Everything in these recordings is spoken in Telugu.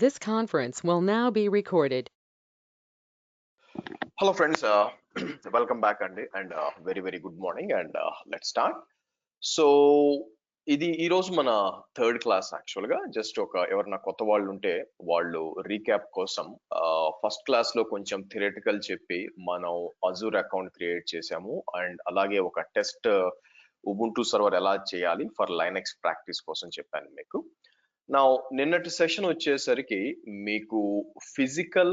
This conference will now be recorded. Hello friends, welcome back and very good morning and let's start. So ఇది ఈ రోజు మన థర్డ్ క్లాస్ యాక్చువల్ గా జస్ట్ ఎవరైనా కొత్త వాళ్ళు ఉంటే వాళ్ళు రీక్యాప్ కోసం ఫస్ట్ క్లాస్ లో కొంచెం థియరిటికల్ చెప్పి మనం అజూర్ అకౌంట్ క్రియేట్ చేసాము అండ్ అలాగే ఒక టెస్ట్ ఉబుంటూ సర్వర్ ఎలా చేయాలి ఫర్ లైనెక్స్ ప్రాక్టీస్ కోసం చెప్పాను మీకు. నా నిన్నటి సెషన్ వచ్చేసరికి మీకు ఫిజికల్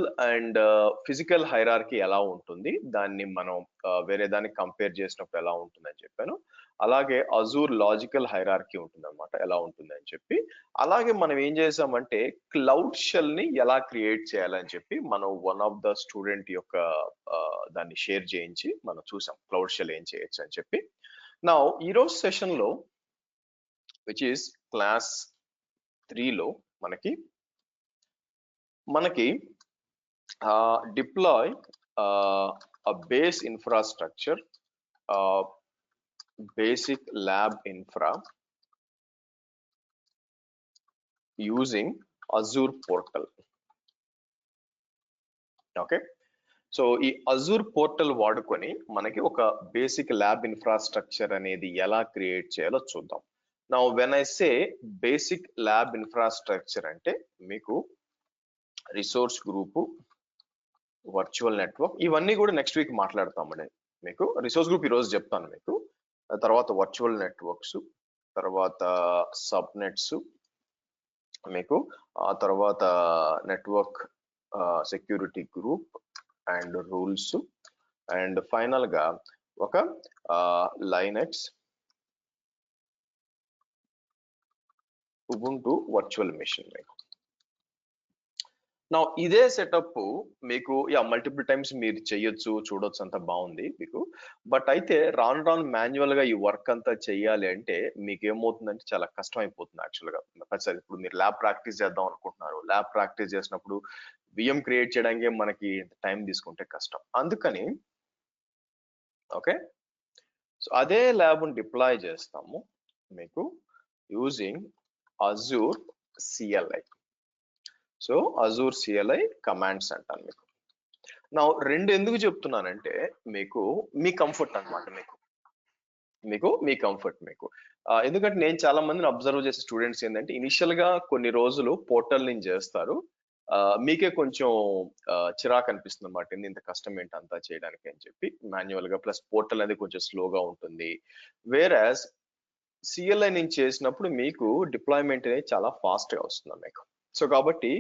హైరార్కీ ఎలా ఉంటుంది, దాన్ని మనం వేరే దానికి కంపేర్ చేసినప్పుడు ఎలా ఉంటుందని చెప్పాను. అలాగే అజూర్ లాజికల్ హైరార్కీ ఉంటుంది అనమాట, ఎలా ఉంటుంది అని చెప్పి. అలాగే మనం ఏం చేసామంటే క్లౌడ్ షెల్ ని ఎలా క్రియేట్ చేయాలని చెప్పి మనం వన్ ఆఫ్ ద స్టూడెంట్ యొక్క దాన్ని షేర్ చేయించి మనం చూసాం క్లౌడ్ షెల్ ఏం చేయొచ్చు అని చెప్పి. నా ఈరోజు సెషన్ లో విచ్ ఈస్ క్లాస్ 3 లో మనకి deploy a base infrastructure, basic lab infra using Azure portal. Okay, so ఈ అజూర్ పోర్టల్ వాడుకొని మనకి ఒక బేసిక్ ల్యాబ్ ఇన్ఫ్రాస్ట్రక్చర్ అనేది ఎలా క్రియేట్ చేయాలో చూద్దాం. నా when I say basic lab infrastructure అంటే మీకు రిసోర్స్ గ్రూపు, వర్చువల్ నెట్వర్క్, ఇవన్నీ కూడా నెక్స్ట్ వీక్ మాట్లాడతామండి. మీకు రిసోర్స్ గ్రూప్ ఈరోజు చెప్తాను మీకు, తర్వాత వర్చువల్ నెట్వర్క్స్, తర్వాత సబ్ నెట్స్, మీకు ఆ తర్వాత network security group and rules, and final గా ఒక లైనెక్స్ ఉబుంటూ వర్చువల్ మెషిన్. మీకు నా ఇదే సెటప్ మీకు మల్టిపుల్ టైమ్స్ మీరు చేయొచ్చు, చూడొచ్చు, అంతా బాగుంది మీకు. బట్ అయితే రాను మాన్యువల్ గా ఈ వర్క్ అంతా చెయ్యాలి అంటే మీకు ఏమవుతుందంటే చాలా కష్టం అయిపోతుంది యాక్చువల్ గా. ఇప్పుడు మీరు ల్యాబ్ ప్రాక్టీస్ చేద్దాం అనుకుంటున్నారు, ల్యాబ్ ప్రాక్టీస్ చేసినప్పుడు విఎం క్రియేట్ చేయడానికి మనకి టైం తీసుకుంటే కష్టం. అందుకని ఓకే, సో అదే ల్యాబ్ డిప్లాయ్ చేస్తాము మీకు using Azure CLI. So Azure CLI commands అంటాను మీకు. నా రెండు ఎందుకు చెప్తున్నానంటే మీకు మీ కంఫర్ట్ అనమాట, మీ కంఫర్ట్ మీకు. ఎందుకంటే నేను చాలా మందిని అబ్జర్వ్ చేసే స్టూడెంట్స్ ఏంటంటే ఇనిషియల్ గా కొన్ని రోజులు పోర్టల్ నుంచి చేస్తారు, మీకే కొంచెం చిరాకు అనిపిస్తుంది అనమాట, ఇంత కష్టం ఏంటి అంతా చేయడానికి అని చెప్పి మాన్యువల్ గా. ప్లస్ పోర్టల్ అనేది కొంచెం స్లోగా ఉంటుంది. వేరాజ్ సిఎల్ఐ నుంచి చేసినప్పుడు మీకు డిప్లాయ్మెంట్ అనేది చాలా ఫాస్ట్ గా వస్తుంది మీకు. సో కాబట్టి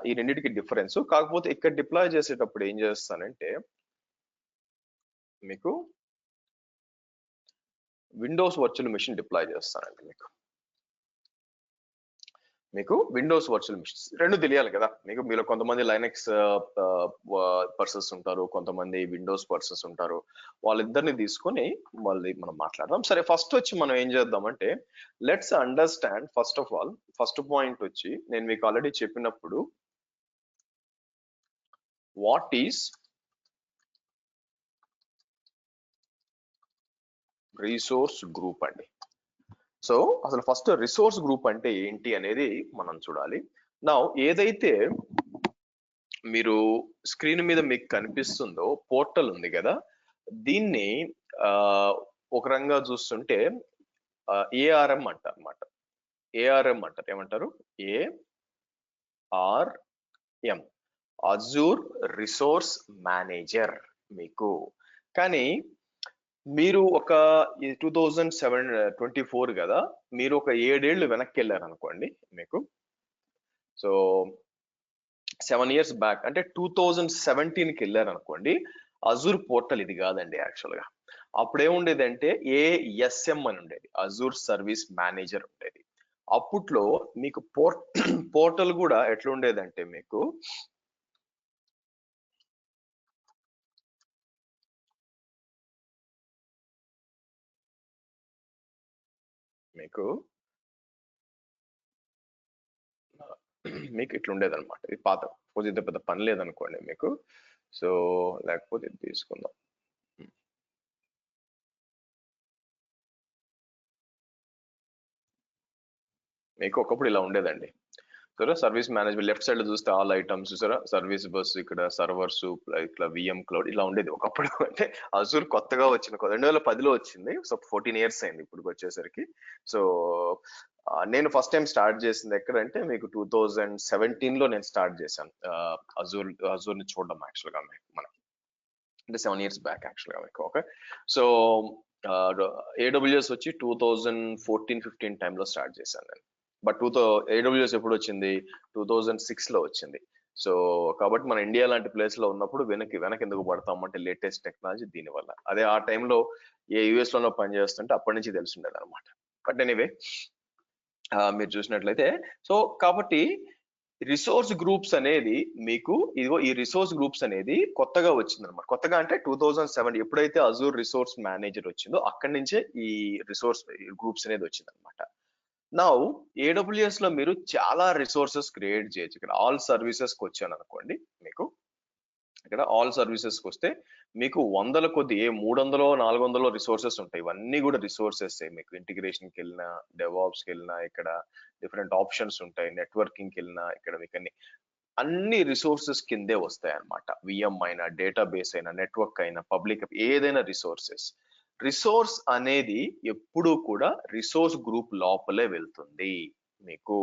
ఈ రెండింటికి డిఫరెన్స్. కాకపోతే ఇక్కడ డిప్లాయ్ చేసేటప్పుడు ఏం చేస్తానంటే మీకు విండోస్ వర్చువల్ మెషిన్ డిప్లాయ్ చేస్తానండి. మీకు విండోస్ వర్చువల్ మెషిన్స్ రెండు తెలియాలి కదా మీకు. మీలో కొంతమంది లైనెక్స్ పర్సన్స్ ఉంటారు, కొంతమంది విండోస్ పర్సన్స్ ఉంటారు. వాళ్ళిద్దరిని తీసుకొని మళ్ళీ మనం మాట్లాడదాం. సరే, ఫస్ట్ వచ్చి మనం ఏం చేద్దామంటే let's understand first of all. First point వచ్చి నేను మీకు ఆల్రెడీ చెప్పినప్పుడు వాట్ ఈస్ రిసోర్స్ గ్రూప్ అండి. సో అసలు ఫస్ట్ రిసోర్స్ గ్రూప్ అంటే ఏంటి అనేది మనం చూడాలి. నా ఏదైతే మీరు స్క్రీన్ మీద మీకు కనిపిస్తుందో పోర్టల్ ఉంది కదా, దీన్ని ఒక రంగా చూస్తుంటే ఏఆర్ఎం అంటారు అనమాట. ఏఆర్ఎం అంటారు, ఏమంటారు? ఏఆర్ఎం, అజూర్ రిసోర్స్ మేనేజర్ మీకు. కానీ మీరు ఒక 2024 కదా, మీరు ఒక 7 ఏళ్ళు వెనక్కి వెళ్ళారు అనుకోండి మీకు. సో 7 years బ్యాక్ అంటే 2017కి వెళ్ళారు అనుకోండి, అజూర్ పోర్టల్ ఇది కాదండి యాక్చువల్ గా. అప్పుడు ఏముండేదంటే ఏఎస్ఎం అని ఉండేది, అజూర్ సర్వీస్ మేనేజర్ ఉండేది. అప్పట్లో మీకు పోర్టల్ కూడా ఎట్లా ఉండేదంటే మీకు మీకు ఇట్లా ఉండేది అనమాట. ఇది పాత, ఇది పెద్ద పని లేదనుకోండి మీకు. సో లేకపోతే ఇది తీసుకుందాం. మీకు ఒకప్పుడు ఇలా ఉండేదండి. సరే సర్వీస్ మేనేజ్మెంట్ లెఫ్ట్ సైడ్ చూస్తే ఆల్ ఐటమ్స్ చూసారా, సర్వీస్ బస్, ఇక్కడ సర్వర్స్, ఇట్లా విఎం క్లౌడ్ ఇలా ఉండేది ఒకప్పుడు. అంటే అజూర్ కొత్తగా వచ్చిన 2010లో వచ్చింది. సో 14 ఇయర్స్ అయింది ఇప్పుడు వచ్చేసరికి. సో నేను ఫస్ట్ టైం స్టార్ట్ చేసింది ఎక్కడంటే మీకు 2017లో నేను స్టార్ట్ చేశాను అజూర్ ని చూడడం యాక్చువల్ గా మనకి, అంటే 7 ఇయర్స్ బ్యాక్ యాక్చువల్ గా మీకు. ఓకే, సో ఏడబ్ల్యూఎస్ వచ్చి 2014-15 టైంలో స్టార్ట్ చేశాను నేను. బట్ ఏడబ్ల్యూఎస్ ఎప్పుడు వచ్చింది, 2006లో వచ్చింది. సో కాబట్టి మన ఇండియా లాంటి ప్లేస్ లో ఉన్నప్పుడు వెనక్కి ఎందుకు పడతాం అంటే లేటెస్ట్ టెక్నాలజీ దీనివల్ల. అదే ఆ టైంలో ఏ యుఎస్ లోనో పనిచేస్తుంటే అప్పటి నుంచి తెలిసిండేది అనమాట. బట్ ఎనీవే మీరు చూసినట్లయితే, సో కాబట్టి రిసోర్స్ గ్రూప్స్ అనేది మీకు ఇదిగో ఈ రిసోర్స్ గ్రూప్స్ అనేది కొత్తగా వచ్చింది అనమాట. కొత్తగా అంటే 2007 ఎప్పుడైతే అజూర్ రిసోర్స్ మేనేజర్ వచ్చిందో అక్కడి నుంచే ఈ రిసోర్స్ గ్రూప్స్ అనేది వచ్చింది అనమాట. నౌ ఏడబ్ల్యూఎస్ లో మీరు చాలా రిసోర్సెస్ క్రియేట్ చేయొచ్చు. ఇక్కడ ఆల్ సర్వీసెస్ కి వచ్చాను అనుకోండి, మీకు ఇక్కడ ఆల్ సర్వీసెస్ కి వస్తే మీకు వందల కొద్ది 300 400 రిసోర్సెస్ ఉంటాయి. ఇవన్నీ కూడా రిసోర్సెస్ మీకు ఇంటిగ్రేషన్ కి వెళ్ళినా, డెవాప్స్ కి వెళ్ళినా, ఇక్కడ డిఫరెంట్ ఆప్షన్స్ ఉంటాయి. నెట్వర్కింగ్ కి వెళ్ళినా ఇక్కడ మీకు అన్ని రిసోర్సెస్ కిందే వస్తాయి అన్నమాట. విఎం అయినా, డేటాబేస్ అయినా, నెట్వర్క్ అయినా, పబ్లిక్ ఏదైనా రిసోర్సెస్. రిసోర్స్ అనేది ఎప్పుడు కూడా రిసోర్స్ గ్రూప్ లోపలే వెళ్తుంది మీకు.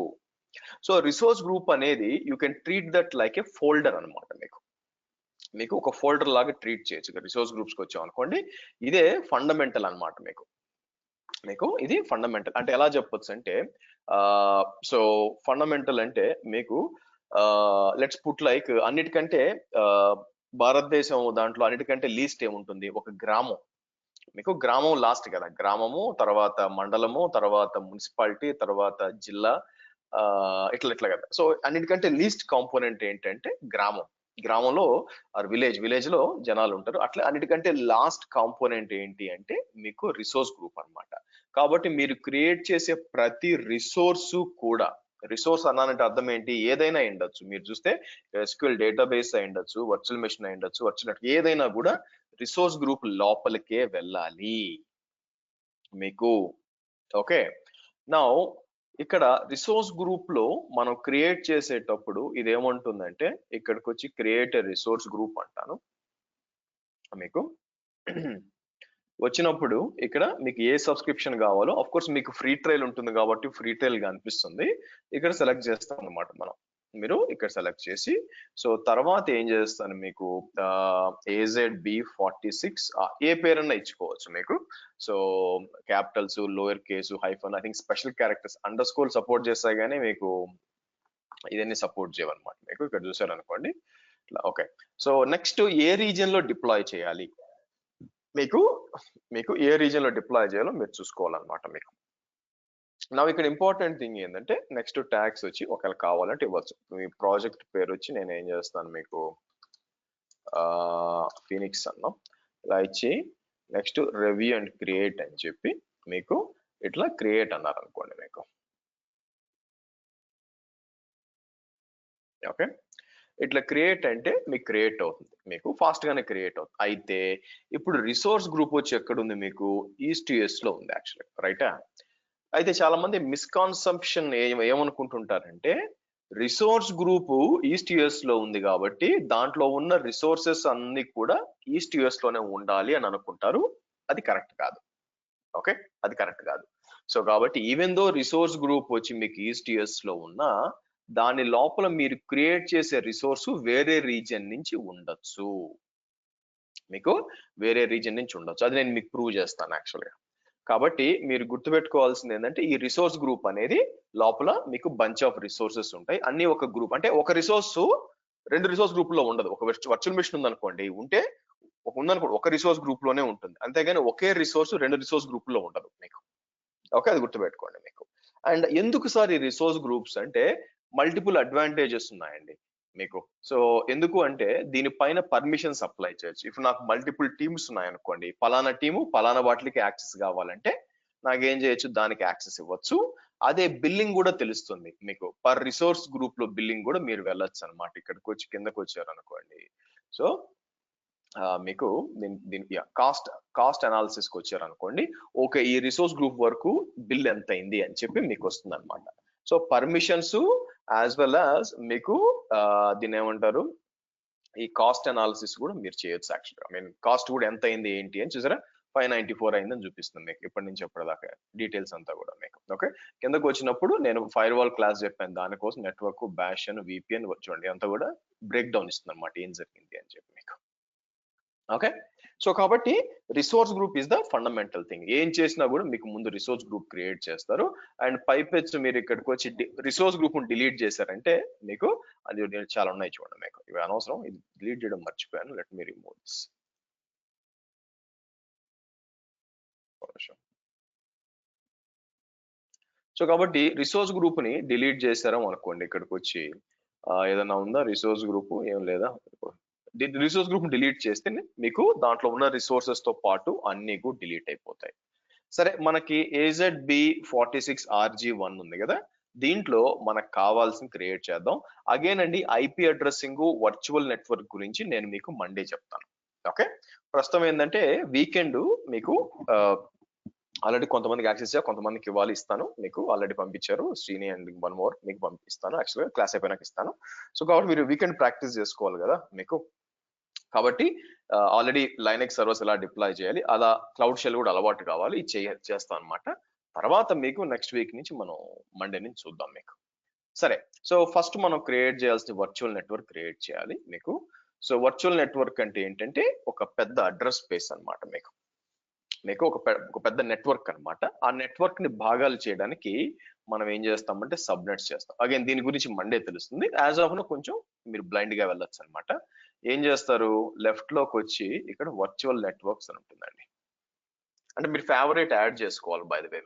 సో రిసోర్స్ గ్రూప్ అనేది you can treat that like A folder అనమాట. మీకు ఒక ఫోల్డర్ లాగా ట్రీట్ చేయొచ్చు. రిసోర్స్ గ్రూప్స్ కి వచ్చాం అనుకోండి, ఇదే ఫండమెంటల్ అనమాట. మీకు ఇది ఫండమెంటల్ అంటే ఎలా చెప్పొచ్చు అంటే, సో ఫండమెంటల్ అంటే మీకు లెట్స్ పుట్ లైక్ అన్నిటికంటే భారతదేశం దాంట్లో అన్నిటికంటే లీస్ట్ ఏముంటుంది, ఒక గ్రామం. మీకు గ్రామం లాస్ట్ కదా, గ్రామము తర్వాత మండలము తర్వాత మున్సిపాలిటీ తర్వాత జిల్లా, ఇట్లా కదా. సో అన్నిటికంటే లీస్ట్ కాంపోనెంట్ ఏంటంటే గ్రామంలో ఆర్ విలేజ్ లో జనాలు ఉంటారు. అట్లా అన్నిటికంటే లాస్ట్ కాంపోనెంట్ ఏంటి అంటే మీకు రిసోర్స్ గ్రూప్ అన్నమాట. కాబట్టి మీరు క్రియేట్ చేసే ప్రతి రిసోర్సు కూడా, రిసోర్స్ అన్నానంటే అర్థం ఏంటి, ఏదైనా ఉండొచ్చు. మీరు చూస్తే ఎస్క్యూఎల్ డేటాబేస్ అయి ఉండొచ్చు, వర్చువల్ మెషిన్ అయి ఉండొచ్చు, వర్చువల్ ఏదైనా కూడా రిసోర్స్ గ్రూప్ లోపలికే వెళ్ళాలి మీకు. ఓకే, నౌ ఇక్కడ రిసోర్స్ గ్రూప్ లో మనం క్రియేట్ చేసేటప్పుడు ఇది ఏమంటుందంటే, ఇక్కడికి వచ్చి క్రియేట్ రిసోర్స్ గ్రూప్ అంటాను. మీకు వచ్చినప్పుడు ఇక్కడ మీకు ఏ సబ్స్క్రిప్షన్ కావాలో, ఆఫ్ కోర్స్ మీకు ఫ్రీ ట్రయల్ ఉంటుంది కాబట్టి ఫ్రీ ట్రయల్ గా అనిపిస్తుంది. ఇక్కడ సెలెక్ట్ చేస్తాం అనమాట మనం. మీరు ఇక్కడ సెలెక్ట్ చేసి, సో తర్వాత ఏం చేస్తాను మీకు AZB46 ఏ పేరన్నా ఇచ్చుకోవచ్చు మీకు. So Capitals, lower case, hyphen, I think special characters, under score support చేస్తాయి కానీ మీకు ఇదన్నీ సపోర్ట్ చేయవన్నమాట. మీకు ఇక్కడ చూసారు అనుకోండి. ఓకే, సో నెక్స్ట్ ఏ రీజియన్ లో డిప్లాయ్ చేయాలి, మీకు ఏ రీజియన్ లో డిప్లాయ్ చేయాలో మీరు చూసుకోవాలన్నమాట. మీకు నా ఇక్కడ ఇంపార్టెంట్ థింగ్ ఏంటంటే, నెక్స్ట్ ట్యాగ్స్ వచ్చి ఒకవేళ కావాలంటే ఇవ్వచ్చు. మీ ప్రాజెక్ట్ పేరు వచ్చి నేను ఏం చేస్తాను మీకు ఫీనిక్స్ అన్నాం, ఇలా ఇచ్చి నెక్స్ట్ రివ్యూ అండ్ క్రియేట్ అని చెప్పి మీకు ఇట్లా క్రియేట్ అన్నారు అనుకోండి మీకు. ఓకే, ఇట్లా క్రియేట్ అంటే మీకు క్రియేట్ అవుతుంది, మీకు ఫాస్ట్ గానే క్రియేట్ అవుతుంది. అయితే ఇప్పుడు రిసోర్స్ గ్రూప్ వచ్చి ఎక్కడుంది మీకు, ఈస్ట్ యుఎస్ లో ఉంది యాక్చువల్లీ, రైటా. అయితే చాలా మంది మిస్కాన్సెప్షన్ ఏమనుకుంటుంటారంటే, రిసోర్స్ గ్రూప్ ఈస్ట్ యుఎస్ లో ఉంది కాబట్టి దాంట్లో ఉన్న రిసోర్సెస్ అన్ని కూడా ఈస్ట్ యుఎస్ లోనే ఉండాలి అని అనుకుంటారు. అది కరెక్ట్ కాదు. ఓకే, అది కరెక్ట్ కాదు. సో కాబట్టి ఈవెన్ దో రిసోర్స్ గ్రూప్ వచ్చి మీకు ఈస్ట్ యుఎస్ లో ఉన్నా, దాని లోపల మీరు క్రియేట్ చేసే రిసోర్స్ వేరే రీజియన్ నుంచి ఉండొచ్చు. మీకు వేరే రీజియన్ నుంచి ఉండొచ్చు, అది నేను మీకు ప్రూవ్ చేస్తాను యాక్చువల్గా. కాబట్టి మీరు గుర్తుపెట్టుకోవాల్సింది ఏంటంటే, ఈ రిసోర్స్ గ్రూప్ అనేది లోపల మీకు బంచ్ ఆఫ్ రిసోర్సెస్ ఉంటాయి. అన్ని ఒక గ్రూప్, అంటే ఒక రిసోర్స్ 2 రిసోర్స్ గ్రూప్ లో ఉండదు. ఒక వర్చువల్ మెషిన్ ఉందనుకోండి, ఉందనుకోండి ఒక రిసోర్స్ గ్రూప్ లోనే ఉంటుంది, అంతేగాని ఒకే రిసోర్స్ 2 రిసోర్స్ గ్రూప్ లో ఉండదు మీకు. ఓకే, అది గుర్తుపెట్టుకోండి మీకు. అండ్ ఎందుకు సార్ ఈ రిసోర్స్ గ్రూప్స్ అంటే, మల్టిపుల్ అడ్వాంటేజెస్ ఉన్నాయండి మీకు. సో ఎందుకు అంటే, దీనిపైన పర్మిషన్స్ అప్లై చేయొచ్చు. ఇప్పుడు నాకు మల్టిపుల్ టీమ్స్ ఉన్నాయనుకోండి, పలానా టీము పలానా వాటికి యాక్సెస్ కావాలంటే నాకేం చేయొచ్చు, దానికి యాక్సెస్ ఇవ్వచ్చు. అదే బిల్లింగ్ కూడా తెలుస్తుంది మీకు, పర్ రిసోర్స్ గ్రూప్ లో బిల్లింగ్ కూడా మీరు వెళ్ళొచ్చు అనమాట. ఇక్కడికి వచ్చి కిందకు వచ్చారు అనుకోండి, సో మీకు కాస్ట్ అనాలిసిస్ కి వచ్చారు అనుకోండి, ఓకే ఈ రిసోర్స్ గ్రూప్ వరకు బిల్ ఎంత అయింది అని చెప్పి మీకు వస్తుంది అనమాట. So permissions as well as మీకు దీన్ని ఏమంటారు, ఈ కాస్ట్ అనాలిసిస్ కూడా మీరు చేయొచ్చు యాక్చువల్గా. ఐ మీన్ కాస్ట్ కూడా ఎంత అయింది ఏంటి అని చూసారా, 594 అయిందని చూపిస్తుంది మీకు ఇప్పటి నుంచి ఎప్పటిదాకా డీటెయిల్స్ అంతా కూడా మీకు. ఓకే, కిందకు వచ్చినప్పుడు నేను ఫైర్ వాల్ క్లాస్ చెప్పాను, దానికోసం నెట్వర్క్, బ్యాష్ అని, విపిఎన్ చూడండి అంతా కూడా బ్రేక్ డౌన్ ఇస్తుంది అనమాట ఏం జరిగింది అని చెప్పి మీకు. ఓకే, సో కాబట్టి resource group is the fundamental thing. ఏం చేసినా కూడా మీకు ముందు రిసోర్స్ గ్రూప్ క్రియేట్ చేస్తారు. అండ్ పైపెచ్చు మీరు ఇక్కడికి వచ్చి రిసోర్స్ గ్రూప్ డిలీట్ చేశారంటే మీకు అది చాలా ఉన్నాయి చూడండి మీకు. ఇవి అనవసరం, ఇది డిలీట్ చేయడం మర్చిపోయాను. Let me remove this. So కాబట్టి రిసోర్స్ గ్రూప్ ని డిలీట్ చేశారు అనుకోండి, ఇక్కడికి వచ్చి ఏదైనా ఉందా రిసోర్స్ గ్రూప్, ఏం లేదా, రిసోర్స్ గ్రూప్ డిలీట్ చేస్తే మీకు దాంట్లో ఉన్న రిసోర్సెస్ తో పాటు అన్ని కూడా డిలీట్ అయిపోతాయి. సరే, మనకి AZ-B46RG1 ఉంది కదా, దీంట్లో మనకు కావాల్సింది క్రియేట్ చేద్దాం. అగైన్ అండి, ఐపీ అడ్రస్సింగ్ వర్చువల్ నెట్వర్క్ గురించి నేను మీకు మండే చెప్తాను. ఓకే, ప్రస్తుతం ఏంటంటే వీకెండ్ మీకు ఆల్రెడీ కొంతమందికి యాక్సెస్ చేయాలి, కొంతమందికి ఇవ్వాలి, ఇస్తాను మీకు. ఆల్రెడీ పంపించారు శ్రీని అండ్ 1 more మీకు పంపిస్తాను, యాక్చువల్గా క్లాస్ అయిపోయినాక ఇస్తాను. సో కాబట్టి మీరు వీకెండ్ ప్రాక్టీస్ చేసుకోవాలి కదా మీకు. కాబట్టి ఆల్రెడీ లైనెక్స్ సర్వర్స్ ఎలా డిప్లాయ్ చేయాలి, అలా క్లౌడ్ షెల్ కూడా అలవాటు కావాలి, చేస్తాం అనమాట. తర్వాత మీకు నెక్స్ట్ వీక్ నుంచి మనం మండే నుంచి చూద్దాం మీకు. సరే, సో ఫస్ట్ మనం క్రియేట్ చేయాల్సిన వర్చువల్ నెట్వర్క్ క్రియేట్ చేయాలి మీకు. సో వర్చువల్ నెట్వర్క్ అంటే ఏంటంటే ఒక పెద్ద అడ్రస్ స్పేస్ అనమాట మీకు. మీకు ఒక పెద్ద నెట్వర్క్ అనమాట. ఆ నెట్వర్క్ ని భాగాలు చేయడానికి మనం ఏం చేస్తామంటే సబ్నెట్స్ చేస్తాం. అగైన్ దీని గురించి మండే తెలుస్తుంది. యాజ్ ఆఫ్ నో కొంచెం మీరు బ్లైండ్ గా వెళ్ళొచ్చు అనమాట. ఏం చేస్తారు, లెఫ్ట్ లోకి వచ్చి ఇక్కడ వర్చువల్ నెట్వర్క్స్ అని ఉంటుందండి. అంటే మీరు ఫేవరెట్ యాడ్ చేసుకోవాలి. బై ద వే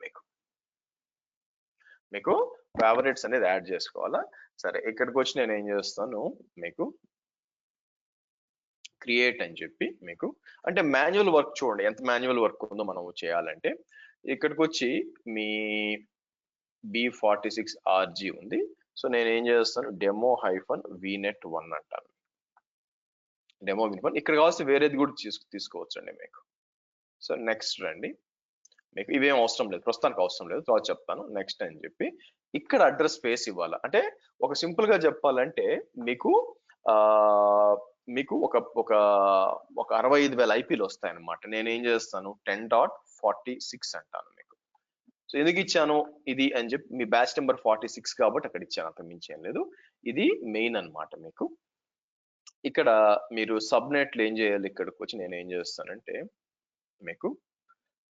మీకు ఫేవరెట్స్ అనేది యాడ్ చేసుకోవాలా. సరే, ఇక్కడికి వచ్చి నేను ఏం చేస్తాను, మీకు క్రియేట్ అని చెప్పి మీకు, అంటే మాన్యువల్ వర్క్ చూడండి ఎంత మాన్యువల్ వర్క్ ఉందో మనం చేయాలంటే. ఇక్కడికి వచ్చి మీ B46RG ఉంది. సో నేను ఏం చేస్తాను, demo-vnet1 అంటాను. డెమో విన్, ఇక్కడ కావాల్సి వేరేది కూడా తీసుకోవచ్చు అండి మీకు. సో నెక్స్ట్ రండి, మీకు ఇవేం అవసరం లేదు, ప్రస్తుతానికి అవసరం లేదు, తర్వాత చెప్తాను. నెక్స్ట్ అని చెప్పి ఇక్కడ అడ్రస్ స్పేస్ ఇవ్వాలి. అంటే ఒక సింపుల్ గా చెప్పాలంటే మీకు మీకు ఒక 65,000 ఐపీలు వస్తాయి అనమాట. నేను ఏం చేస్తాను, 10.46 అంటాను మీకు. సో ఎందుకు ఇచ్చాను ఇది అని చెప్పి, మీ బ్యాచ్ నెంబర్ 46 కాబట్టి అక్కడ ఇచ్చాను, అంత మించి ఏం లేదు. ఇది మెయిన్ అన్నమాట మీకు. ఇక్కడ మీరు సబ్నెట్లు ఏం చేయాలి, ఇక్కడికి వచ్చి నేను ఏం చేస్తానంటే మీకు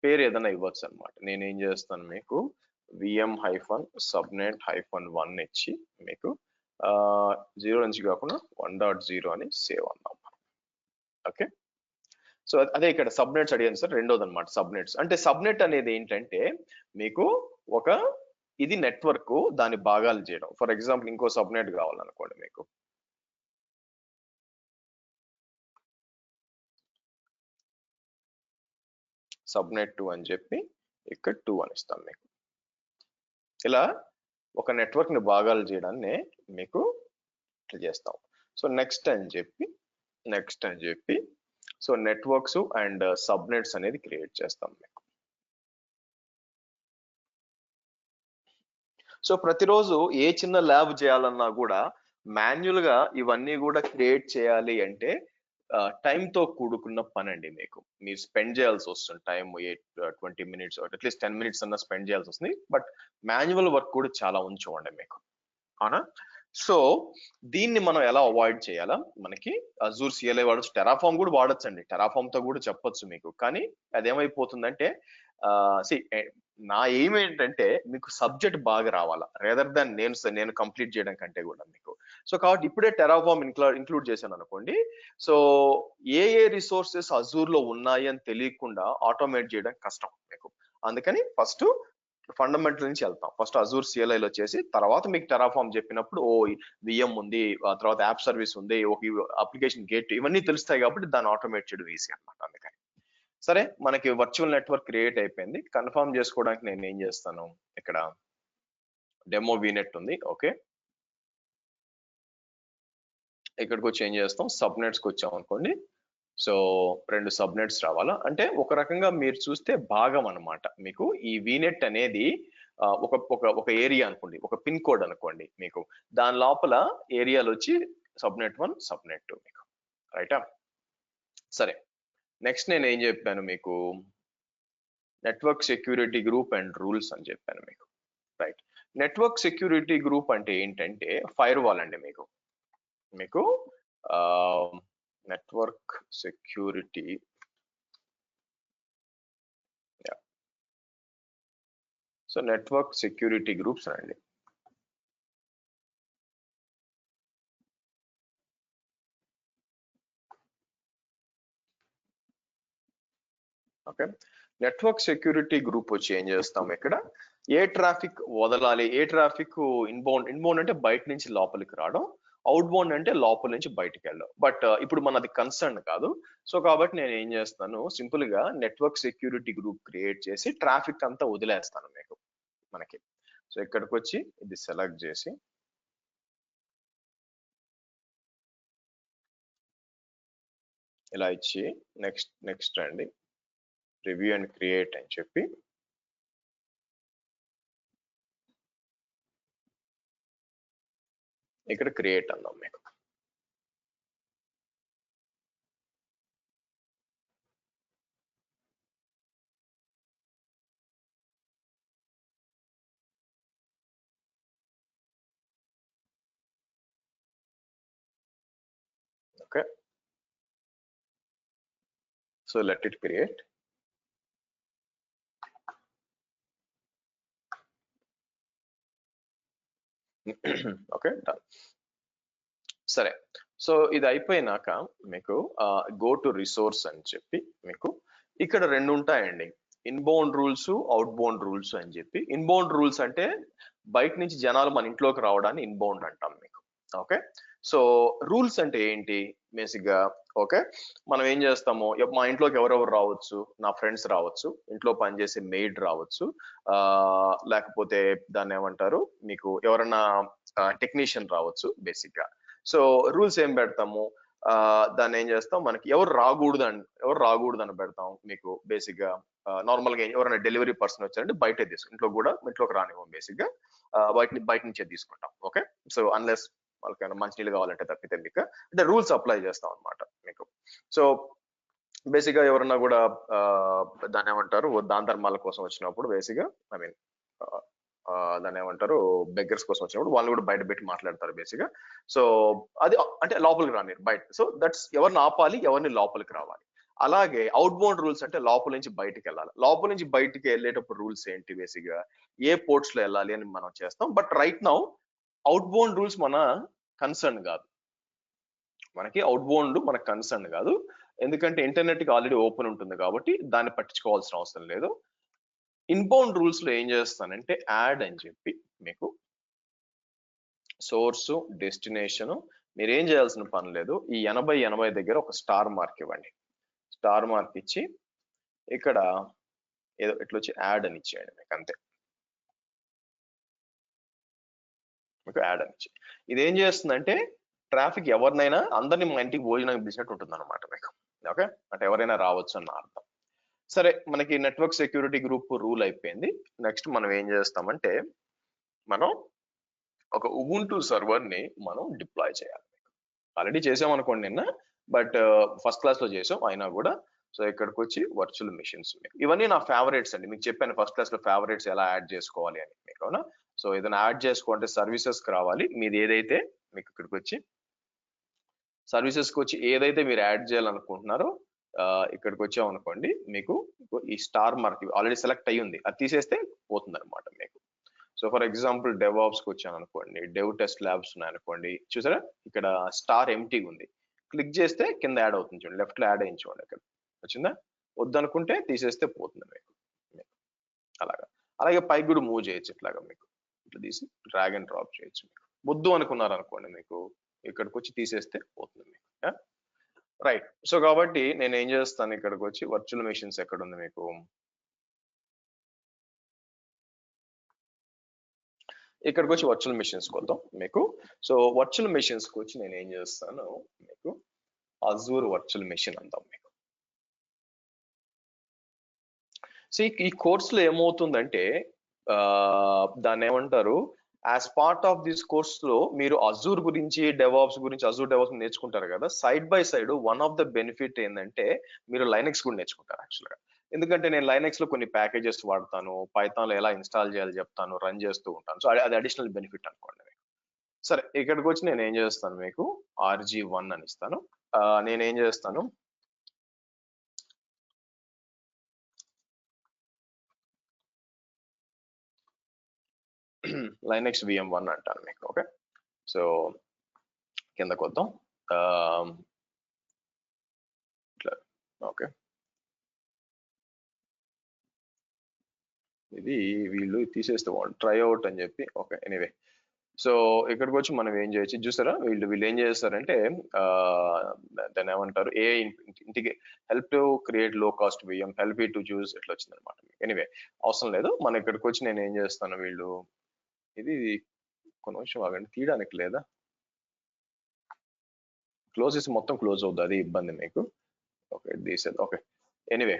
పేరు ఏదైనా ఇవ్వచ్చు అనమాట. నేను ఏం చేస్తాను, మీకు VM-subnet-1 ఇచ్చి మీకు 0 నుంచి కాకుండా 1.0 అని సేవ్ అన్నాం. ఓకే, సో అదే ఇక్కడ సబ్నెట్స్ అడిగాను సార్, రెండోది అనమాట సబ్నెట్స్. అంటే సబ్నెట్ అనేది ఏంటంటే మీకు ఇది నెట్వర్క్, దాని భాగాలు చేయడం. ఫర్ ఎగ్జాంపుల్ ఇంకో సబ్నెట్ కావాలనుకోండి మీకు, సబ్నెట్ 2 అని చెప్పి ఇక్కడ 2 అని ఇస్తాం మీకు. ఇలా ఒక నెట్వర్క్ ని భాగాలు చేయడాన్ని మీకు ఇట్లా చేస్తాం. సో నెక్స్ట్ అని చెప్పి సో నెట్వర్క్స్ అండ్ సబ్నెట్స్ అనేది క్రియేట్ చేస్తాం మీకు. సో ప్రతిరోజు ఏ చిన్న ల్యాబ్ చేయాలన్నా కూడా మాన్యువల్ గా ఇవన్నీ కూడా క్రియేట్ చేయాలి అంటే టైంతో కూడుకున్న పని అండి మీకు. మీరు స్పెండ్ చేయాల్సి వస్తుంది టైం, 20 minutes అట్లీస్ట్ 10 minutes అన్న స్పెండ్ చేయాల్సి వస్తుంది. బట్ మాన్యువల్ వర్క్ కూడా చాలా ఉంచుకోండి మీకు, అవునా. సో దీన్ని మనం ఎలా అవాయిడ్ చేయాలా, మనకి అజూర్ CLI వాడచ్చు, టెరాఫామ్ కూడా వాడచ్చు అండి, టెరాఫామ్ తో కూడా చెప్పొచ్చు మీకు. కానీ అదేమైపోతుందంటే నా ఎయిమ్ ఏంటంటే మీకు సబ్జెక్ట్ బాగా రావాలా, రేదర్ దాన్ నేను కంప్లీట్ చేయడం కంటే కూడా మీకు. సో కాబట్టి ఇప్పుడే టెరాఫామ్ ఇంక్లూడ్ చేశాను అనుకోండి. సో ఏ రిసోర్సెస్ అజూర్ లో ఉన్నాయి అని తెలియకుండా ఆటోమేట్ చేయడం కష్టం మీకు. అందుకని ఫస్ట్ ఫండమెంటల్ నుంచి వెళ్తాం. ఫస్ట్ అజూర్ CLI లో చేసి తర్వాత మీకు టెరాఫామ్ చెప్పినప్పుడు VM ఉంది, తర్వాత యాప్ సర్వీస్ ఉంది, ఒక అప్లికేషన్ గేట్, ఇవన్నీ తెలుస్తాయి కాబట్టి దాన్ని ఆటోమేట్ చేయడం ఈజీ అనమాట. అందుకని సరే, మనకి వర్చువల్ నెట్వర్క్ క్రియేట్ అయిపోయింది. కన్ఫర్మ్ చేసుకోవడానికి నేను ఏం చేస్తాను, ఇక్కడ demo-vnet ఉంది. ఓకే, ఇక్కడికి వచ్చి ఏం చేస్తాం, సబ్నెట్స్కి వచ్చాం అనుకోండి. సో 2 సబ్నెట్స్ రావాలా, అంటే ఒక రకంగా మీరు చూస్తే భాగం అనమాట మీకు. ఈ VNet అనేది ఒక ఏరియా అనుకోండి, ఒక పిన్ కోడ్ అనుకోండి మీకు, దాని లోపల ఏరియాలు వచ్చి సబ్నెట్ 1 సబ్నెట్ 2 మీకు, రైటా? సరే, నెక్స్ట్ నేను ఏం చెప్పాను మీకు, network security group and rules అని చెప్పాను మీకు, రైట్? నెట్వర్క్ సెక్యూరిటీ గ్రూప్ అంటే ఏంటంటే ఫైర్ వాల్ అండి మీకు. Network security, so network security groups అండి. ఓకే, నెట్వర్క్ సెక్యూరిటీ గ్రూప్ వచ్చి ఏం చేస్తాం ఇక్కడ, ఏ ట్రాఫిక్ వదలాలి, ఏ ట్రాఫిక్ ఇన్బౌండ్ అంటే బయట నుంచి లోపలికి రావడం, అవుట్ బౌండ్ అంటే లోపల నుంచి బయటికి వెళ్ళడం. బట్ ఇప్పుడు మనది కన్సర్న్ కాదు. సో కాబట్టి నేను ఏం చేస్తాను, సింపుల్ గా నెట్వర్క్ సెక్యూరిటీ గ్రూప్ క్రియేట్ చేసి ట్రాఫిక్ అంతా వదిలేస్తాను మీకు మనకి. సో ఇక్కడికి వచ్చి ఇది సెలెక్ట్ చేసి ఇలా ఇచ్చి నెక్స్ట్ అండి, రివ్యూ అండ్ క్రియేట్ అని చెప్పి ఇక్కడ క్రియేట్ అందాం మీకు. Okay, so let it create. Okay, done. సరే, సో ఇది అయిపోయినాక మీకు గో టు రిసోర్స్ అని చెప్పి మీకు ఇక్కడ రెండు ఉంటాయండి, inbound rules, out bound rules అని చెప్పి. ఇన్బౌండ్ రూల్స్ అంటే బయట నుంచి జనాలు మన ఇంట్లోకి రావడాన్ని ఇన్బౌండ్ అంటాం మీకు. ఓకే, సో రూల్స్ అంటే ఏంటి బేసిక్ గా, ఓకే, మనం ఏం చేస్తాము, మా ఇంట్లోకి ఎవరెవరు రావచ్చు, నా ఫ్రెండ్స్ రావచ్చు, ఇంట్లో పనిచేసే మెయిడ్ రావచ్చు, లేకపోతే దాన్ని ఏమంటారు మీకు ఎవరన్నా టెక్నీషియన్ రావచ్చు బేసిక్ గా. సో రూల్స్ ఏం పెడతాము, దాన్ని ఏం చేస్తాం, మనకి ఎవరు రాకూడదు అని పెడతాం మీకు బేసిక్ గా. నార్మల్ గా ఎవరైనా డెలివరీ పర్సన్ వచ్చారంటే బయటే ఇంట్లోకి రానివ్వం బేసిక్ గా, బయట నుంచే తీసుకుంటాం. ఓకే, సో అన్లెస్ వాళ్ళకి ఏమైనా మంచినీళ్ళు కావాలంటే తప్పితే మీకు అంటే రూల్స్ అప్లై చేస్తాం అనమాట మీకు. సో బేసిక్ గా ఎవరన్నా కూడా దాన్ని ఏమంటారు, దాన ధర్మాల కోసం వచ్చినప్పుడు బేసిక్ గా ఐ మీన్ దాన్ని ఏమంటారు, బెగ్గర్స్ కోసం వచ్చినప్పుడు వాళ్ళు కూడా బయట పెట్టి మాట్లాడతారు బేసిక్ గా. సో అది అంటే లోపలికి రానిరు బయట. సో దట్స్ ఎవరిని ఆపాలి, ఎవరిని లోపలికి రావాలి. అలాగే అవుట్ బౌండ్ రూల్స్ అంటే లోపల నుంచి బయటికి వెళ్ళాలి. లోపల నుంచి బయటికి వెళ్ళేటప్పుడు రూల్స్ ఏంటి బేసిక్ గా, ఏ పోర్ట్స్ లో వెళ్ళాలి అని మనం చేస్తాం. But right now out bound rules మన కన్సర్న్ కాదు, మనకి అవుట్ బౌండ్ మన కన్సర్న్ కాదు. ఎందుకంటే ఇంటర్నెట్ కి ఆల్రెడీ ఓపెన్ ఉంటుంది కాబట్టి దాన్ని పట్టించుకోవాల్సిన అవసరం లేదు. ఇన్బౌండ్ రూల్స్ లో ఏం చేస్తానంటే యాడ్ అని చెప్పి మీకు సోర్స్ డెస్టినేషన్, మీరు ఏం చేయాల్సిన పని లేదు. ఈ 80 దగ్గర ఒక స్టార్ మార్క్ ఇవ్వండి. స్టార్ మార్క్ ఇచ్చి ఇక్కడ ఏదో ఇట్లా వచ్చి యాడ్ అని ఇచ్చేయండి మీకు, అంతే. మీకు యాడ్ అని ఇచ్చి ఇది ఏం చేస్తుందంటే ట్రాఫిక్ ఎవరినైనా అందరినీ మా ఇంటికి భోజనానికి పిలిచినట్టు ఉంటుంది అనమాట మీకు. ఓకే, అంటే ఎవరైనా రావచ్చు అన్న అర్థం. సరే, మనకి నెట్వర్క్ సెక్యూరిటీ గ్రూప్ రూల్ అయిపోయింది. నెక్స్ట్ మనం ఏం చేస్తామంటే మనం ఒక ఉబుంటు సర్వర్ ని మనం డిప్లాయ్ చేయాలి. ఆల్రెడీ చేసాం అనుకోండి నిన్న, బట్ ఫస్ట్ క్లాస్ లో చేసాం అయినా కూడా. సో ఇక్కడికి వచ్చి వర్చువల్ మిషన్స్, ఇవన్నీ నా ఫేవరెట్స్ అండి. మీకు చెప్పాను ఫస్ట్ క్లాస్ లో ఫేవరెట్స్ ఎలా యాడ్ చేసుకోవాలి అని మీకు, అవునా? సో ఏదైనా యాడ్ చేసుకోవాలంటే సర్వీసెస్ కి రావాలి. మీది ఏదైతే మీకు ఇక్కడికి వచ్చి సర్వీసెస్ కి వచ్చి ఏదైతే మీరు యాడ్ చేయాలనుకుంటున్నారో ఇక్కడికి వచ్చామనుకోండి, మీకు ఈ స్టార్ మార్క్ ఆల్రెడీ సెలెక్ట్ అయ్యి ఉంది, అది తీసేస్తే పోతుంది అనమాట మీకు. సో ఫర్ ఎగ్జాంపుల్ డెవాప్స్ కి వచ్చాను అనుకోండి, డెవ్ టెస్ట్ ల్యాబ్స్ ఉన్నాయి అనుకోండి, చూసారా ఇక్కడ స్టార్ ఎంటీ ఉంది, క్లిక్ చేస్తే కింద యాడ్ అవుతుంది చూడండి, లెఫ్ట్ లో యాడ్ అయ్యింది చూడండి, ఇక్కడ వచ్చిందా. వద్దనుకుంటే తీసేస్తే పోతుంది మీకు. అలాగే పైకి కూడా మూవ్ చేయొచ్చు, ఇట్లాగా మీకు ఇట్లా తీసి డ్రాగ్ అండ్ డ్రాప్ చేయొచ్చు. మీకు వద్దు అనుకున్నారు అనుకోండి, మీకు ఇక్కడికి వచ్చి తీసేస్తే పోతుంది మీకు. రైట్, సో కాబట్టి నేను ఏం చేస్తాను, ఇక్కడికి వచ్చి వర్చువల్ మెషిన్స్ ఎక్కడ ఉంది మీకు, ఇక్కడికి వచ్చి వర్చువల్ మెషిన్స్ కొద్దాం మీకు. సో వర్చువల్ మెషిన్స్ కి వచ్చి నేను ఏం చేస్తాను మీకు, అజూర్ వర్చువల్ మెషిన్ అందాం మీకు. సో ఈ కోర్స్ లో ఏమవుతుందంటే దాన్ని ఏమంటారు, as part of this course లో మీరు అజూర్ గురించి, అజూర్ డెవాప్స్ నేర్చుకుంటారు కదా. Side by side one of the benefit ఏంటంటే మీరు లైనక్స్ కూడా నేర్చుకుంటారు యాక్చువల్ గా. ఎందుకంటే నేను లైనక్స్ లో కొన్ని ప్యాకేజెస్ వాడతాను, పైథాన్ లో ఎలా ఇన్స్టాల్ చేయాలి చెప్తాను, రన్ చేస్తూ ఉంటాను. సో అది అడిషనల్ బెనిఫిట్ అనుకోండి మీకు. సరే, ఇక్కడికి వచ్చి నేను ఏం చేస్తాను, మీకు RG1 అని ఇస్తాను. నేను ఏం చేస్తాను, లైనక్స్ VM1 అంటాను మీకు. ఓకే, సో కిందకు వద్దాం. ఓకే, ఇది వీళ్ళు తీసేస్తే ట్రై అవుట్ అని చెప్పి. ఓకే, ఎనీవే, సో ఇక్కడికి వచ్చి మనం ఏం చేయొచ్చు చూసారా, వీళ్ళు ఏం చేస్తారంటే దాన్ని ఏమంటారు, ఇంటికి హెల్ప్ టు క్రియేట్ లో cost VM, help to choose ఇట్లా వచ్చింది అనమాట. ఎనీవే అవసరం లేదు, మనం ఇక్కడికి వచ్చి నేను ఏం చేస్తాను, వీళ్ళు ఇది కొన్ని నిమిషం ఆగండి, తీయడానికి లేదా, క్లోజ్ చేసి మొత్తం క్లోజ్ అవుతుంది, అది ఇబ్బంది మీకు. ఓకే, తీసేది. ఓకే, ఎనీవే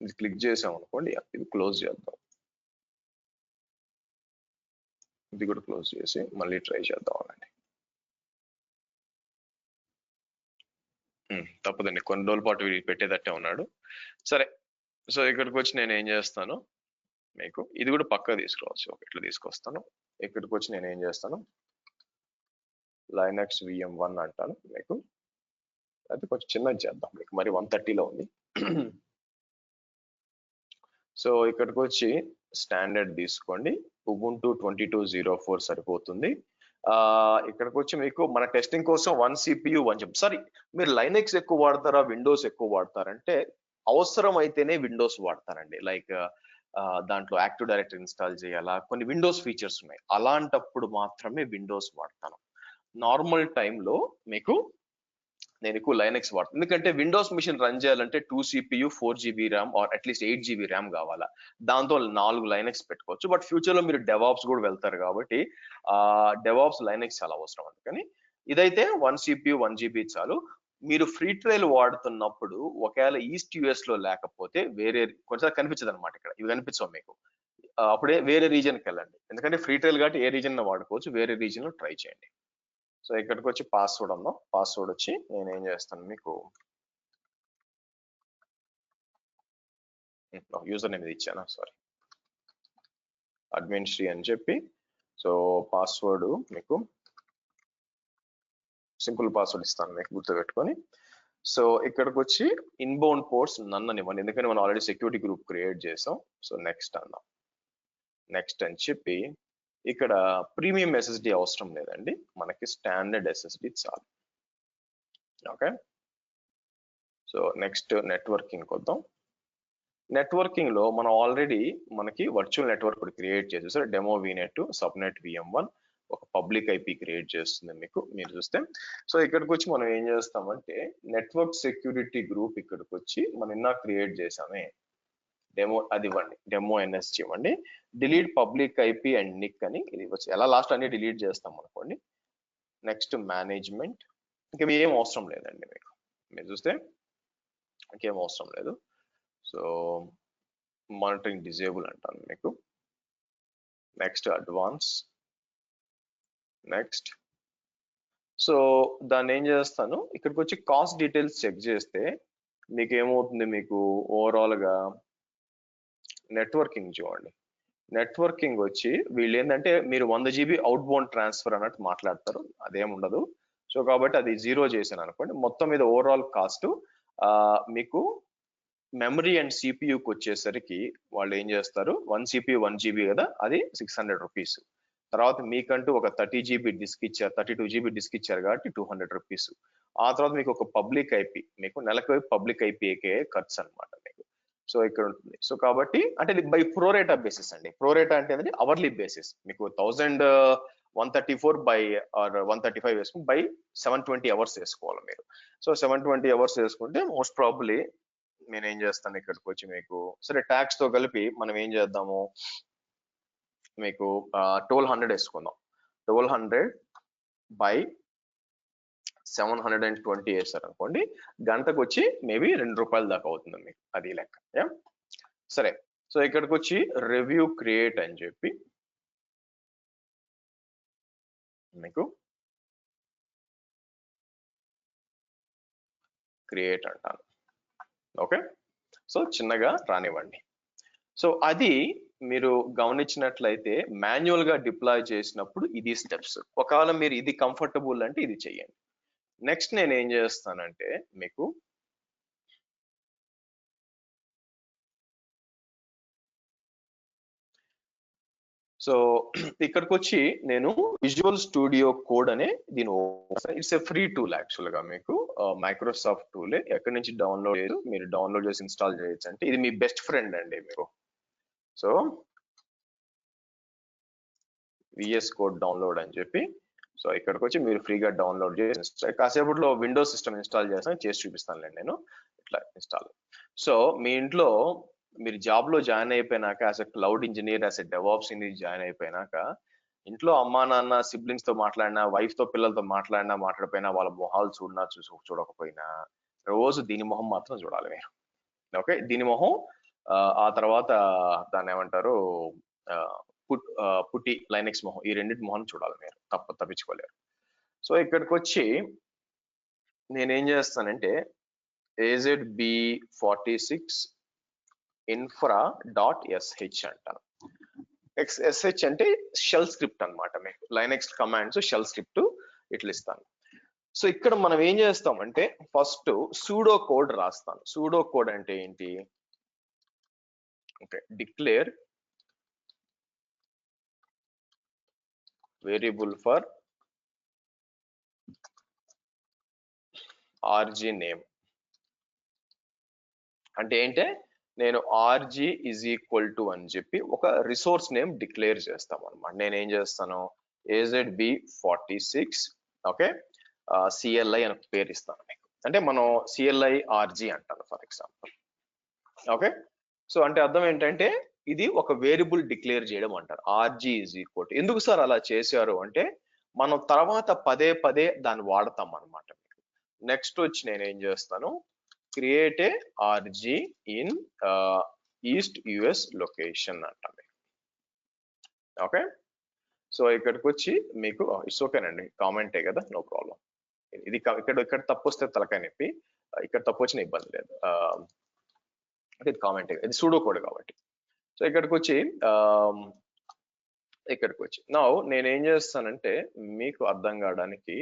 ఇది క్లిక్ చేసాం అనుకోండి, ఇది క్లోజ్ చేద్దాం, ఇది కూడా క్లోజ్ చేసి మళ్ళీ ట్రై చేద్దాం అనండి. తప్పదండి, కొన్ని రోజుల పాటు వీళ్ళు పెట్టేటట్టే ఉన్నాడు. సరే, సో ఇక్కడికి వచ్చి నేను ఏం చేస్తాను, మీకు ఇది కూడా పక్కా తీసుకురావచ్చు. ఇట్లా తీసుకొస్తాను, ఇక్కడికి వచ్చి నేను ఏం చేస్తాను, లైనక్స్ VM1 అంటాను మీకు. అయితే కొంచెం చిన్నది చేద్దాం మీకు, మరి 130లో ఉంది. సో ఇక్కడికి వచ్చి స్టాండర్డ్ తీసుకోండి, ఉబుంటు 22.04 సరిపోతుంది. ఇక్కడికి వచ్చి మీకు మన టెస్టింగ్ కోసం 1 CPU 1 GB. సారీ, మీరు లైనక్స్ ఎక్కువ వాడతారా, విండోస్ ఎక్కువ వాడతారంటే అవసరం అయితేనే విండోస్ వాడతారండి. లైక్ దాంట్లో యాక్టివ్ డైరెక్టరీ ఇన్స్టాల్ చేయాలా, కొన్ని విండోస్ ఫీచర్స్ ఉన్నాయి, అలాంటప్పుడు మాత్రమే విండోస్ వాడతాను. నార్మల్ టైంలో మీకు నేను ఎక్కువ లైనక్స్ వాడతాను, ఎందుకంటే విండోస్ మిషన్ రన్ చేయాలంటే 2 CPU 4 GB ర్యామ్ ఆర్ అట్లీస్ట్ 8 GB ర్యామ్ కావాలా. దాంతో 4 లైనక్స్ పెట్టుకోవచ్చు. బట్ ఫ్యూచర్ లో మీరు డెవాప్స్ కూడా వెళ్తారు కాబట్టి డెవాప్స్ లైనక్స్ చాలా అవసరం. అందుకని ఇదైతే 1 CPU 1 GB చాలు. మీరు ఫ్రీ ట్రయల్ వాడుతున్నప్పుడు ఒకవేళ ఈస్ట్ యుఎస్ లో లేకపోతే వేరే కొంచెం కనిపించదు అనమాట, ఇక్కడ ఇవి కనిపించవు మీకు, అప్పుడే వేరే రీజన్కి వెళ్ళండి. ఎందుకంటే ఫ్రీ ట్రయల్ కాబట్టి ఏ రీజన్ లో వాడుకోవచ్చు, వేరే రీజన్ లో ట్రై చేయండి. సో ఇక్కడికి వచ్చి పాస్వర్డ్ ఉందాం, పాస్వర్డ్ వచ్చి నేను ఏం చేస్తాను, మీకు యూజర్ నేమ్ ఇచ్చాను, సారీ, అడ్మిన్ శ్రీ అని చెప్పి. సో పాస్వర్డ్ మీకు సింపుల్ పాస్వర్డ్ ఇస్తాను మీకు, గుర్తుపెట్టుకొని. సో ఇక్కడికి వచ్చి ఇన్బౌండ్ పోర్ట్స్ నన్ను ఇవ్వండి, ఎందుకంటే మనం ఆల్రెడీ సెక్యూరిటీ గ్రూప్ క్రియేట్ చేసాం. సో నెక్స్ట్ అన్నాం, నెక్స్ట్ అని చెప్పి ఇక్కడ ప్రీమియం SSD అవసరం లేదండి, మనకి స్టాండర్డ్ SSD చాలు. ఓకే, సో నెక్స్ట్ నెట్వర్కింగ్ వద్దాం. నెట్వర్కింగ్ లో మనం ఆల్రెడీ మనకి వర్చువల్ నెట్వర్క్ క్రియేట్ చేసేసారు, డెమో VNet సబ్నెట్ VM1 ఒక పబ్లిక్ IP క్రియేట్ చేస్తుంది మీకు, మీరు చూస్తే. సో ఇక్కడికి వచ్చి మనం ఏం చేస్తామంటే నెట్వర్క్ సెక్యూరిటీ గ్రూప్ ఇక్కడికి వచ్చి మనం ఇన్నా క్రియేట్ చేసామే డెమో, అది ఇవ్వండి, డెమో NSG ఇవ్వండి. Delete public IP and Nick అని ఇది వచ్చి, ఎలా లాస్ట్ అన్ని డిలీట్ చేస్తాం అనుకోండి. నెక్స్ట్ మేనేజ్మెంట్, ఇంకా ఏం అవసరం లేదండి మీకు, మీరు చూస్తే ఇంకేం అవసరం లేదు. సో మానిటరింగ్ డిజేబుల్ అంటాను మీకు. Next advance, next. సో దాన్ని ఏం చేస్తాను, ఇక్కడికి వచ్చి కాస్ట్ డీటెయిల్స్ చెక్ చేస్తే మీకు ఏమవుతుంది, మీకు ఓవరాల్ గా నెట్వర్కింగ్ చూడండి. నెట్వర్కింగ్ వచ్చి వీళ్ళు ఏంటంటే మీరు 100 GB అవుట్ బౌండ్ ట్రాన్స్ఫర్ అన్నట్టు మాట్లాడతారు, అదేం ఉండదు. సో కాబట్టి అది 0 చేశాను అనుకోండి, మొత్తం మీద ఓవరాల్ కాస్ట్ మీకు మెమరీ అండ్ CPUకి వచ్చేసరికి వాళ్ళు ఏం చేస్తారు, 1 CPU 1 GB కదా, అది 600 రూపీస్. తర్వాత మీకంటూ ఒక 30 GB డిస్క్ ఇచ్చారు, 32 GB డిస్క్ ఇచ్చారు కాబట్టి 200 రూపీస్. ఆ తర్వాత మీకు ఒక పబ్లిక్ IP, మీకు నెలకు పబ్లిక్ IPకే ఖర్చు అనమాట మీకు. సో ఇక్కడ ఉంటుంది. సో కాబట్టి అంటే బై ప్రోరేటా బేసిస్ అండి, ప్రోరేటా అంటే అనేది అవర్లీ బేసిస్, మీకు 1134 బై ఆర్ 135 వేసుకుని బై 720 అవర్స్ వేసుకోవాలి మీరు. సో 720 అవర్స్ వేసుకుంటే మోస్ట్ ప్రాబబ్లీ నేను ఏం చేస్తాను, ఇక్కడికి వచ్చి మీకు సరే ట్యాక్స్ తో కలిపి మనం ఏం చేద్దాము, మీకు 1200 వేసుకుందాం. 1200 బై 720 వేస్తారు అనుకోండి, గంటకు వచ్చి మేబీ 2 రూపాయల దాకా అవుతుంది మీకు, అది లెక్క. సరే, సో ఇక్కడికి వచ్చి రివ్యూ క్రియేట్ అని చెప్పి మీకు క్రియేట్ అంటాను. ఓకే, సో చిన్నగా రానివ్వండి. సో అది మీరు గమనించినట్లయితే మాన్యువల్ గా డిప్లాయ్ చేసినప్పుడు ఇది స్టెప్స్. ఒకవేళ మీరు ఇది కంఫర్టబుల్ అంటే ఇది చెయ్యండి. నెక్స్ట్ నేను ఏం చేస్తానంటే మీకు సో ఇక్కడికి వచ్చి నేను విజువల్ స్టూడియో కోడ్ అనే దీని it's a free tool actual గా. మీకు మైక్రోసాఫ్ట్ టూల్ ఎక్కడి నుంచి డౌన్లోడ్ చేయరు, మీరు డౌన్లోడ్ చేసి ఇన్స్టాల్ చేయొచ్చు. అంటే ఇది మీ బెస్ట్ ఫ్రెండ్ అండి మీకు. సో విఎస్ కోడ్ డౌన్లోడ్ అని చెప్పి సో ఇక్కడికి వచ్చి మీరు ఫ్రీగా డౌన్లోడ్ చేసి కాసేపట్లో విండోస్ సిస్టమ్ ఇన్స్టాల్ చేస్తాను, చేసి చూపిస్తానులేండి నేను ఇట్లా ఇన్స్టాల్. సో మీ ఇంట్లో మీరు జాబ్ లో జాయిన్ అయిపోయినాక as a cloud engineer, as a DevOps engineer join అయిపోయినాక ఇంట్లో అమ్మా నాన్న సిబ్లింగ్స్ తో మాట్లాడినా, వైఫ్ తో పిల్లలతో మాట్లాడిపోయినా, వాళ్ళ మొహాలు చూడకపోయినా రోజు దీని మొహం మాత్రం చూడాలి మీరు. ఓకే, దీని మొహం ఆ తర్వాత దాన్ని ఏమంటారు పుట్టి లైనెక్స్ మొహం, ఈ రెండింటి మొహం చూడాలి మీరు, తప్పించుకోలేరు. సో ఇక్కడికి వచ్చి నేనేం చేస్తానంటే AZB46 infra.sh అంటాను. SH అంటే షెల్ స్క్రిప్ట్ అన్నమాట. మీకు లైనెక్స్ కమాండ్స్ షెల్ స్క్రిప్ట్ ఇట్లా ఇస్తాను. సో ఇక్కడ మనం ఏం చేస్తామంటే ఫస్ట్ సూడో కోడ్ రాస్తాను. సూడో కోడ్ అంటే ఏంటి? Okay, declare variable for RG name అంటే ఏంటే నేను RG ఈజ్ ఈక్వల్ టు అని చెప్పి ఒక రిసోర్స్ నేమ్ డిక్లేర్ చేస్తాం అనమాట. నేనేం చేస్తాను AZB46 ఓకే CLI అని పేరు ఇస్తాను మీకు. అంటే మనం CLI RG అంటాను ఫర్ ఎగ్జాంపుల్. ఓకే, సో అంటే అర్థం ఏంటంటే ఇది ఒక వేరియబుల్ డిక్లేర్ చేయడం అంటారు. RG is equal to. ఎందుకు సార్ అలా చేశారు అంటే మనం తర్వాత పదే పదే దాన్ని వాడతాం అనమాట. నెక్స్ట్ వచ్చి నేను ఏం చేస్తాను create a RG in east US location అంటాం. ఓకే, సో ఇక్కడికి వచ్చి మీకు ఇట్స్ ఓకేనండి, కామెంటే కదా, నో ప్రాబ్లం. ఇది ఇక్కడ తప్పు వస్తే తలకాయ నొప్పి, ఇక్కడ తప్పు వచ్చిన ఇబ్బంది లేదు. ఇది కామెంటే, ఇది సూడో కోడ్ కాబట్టి. సో ఇక్కడికి వచ్చి నా నేనేం చేస్తానంటే మీకు అర్థం కావడానికి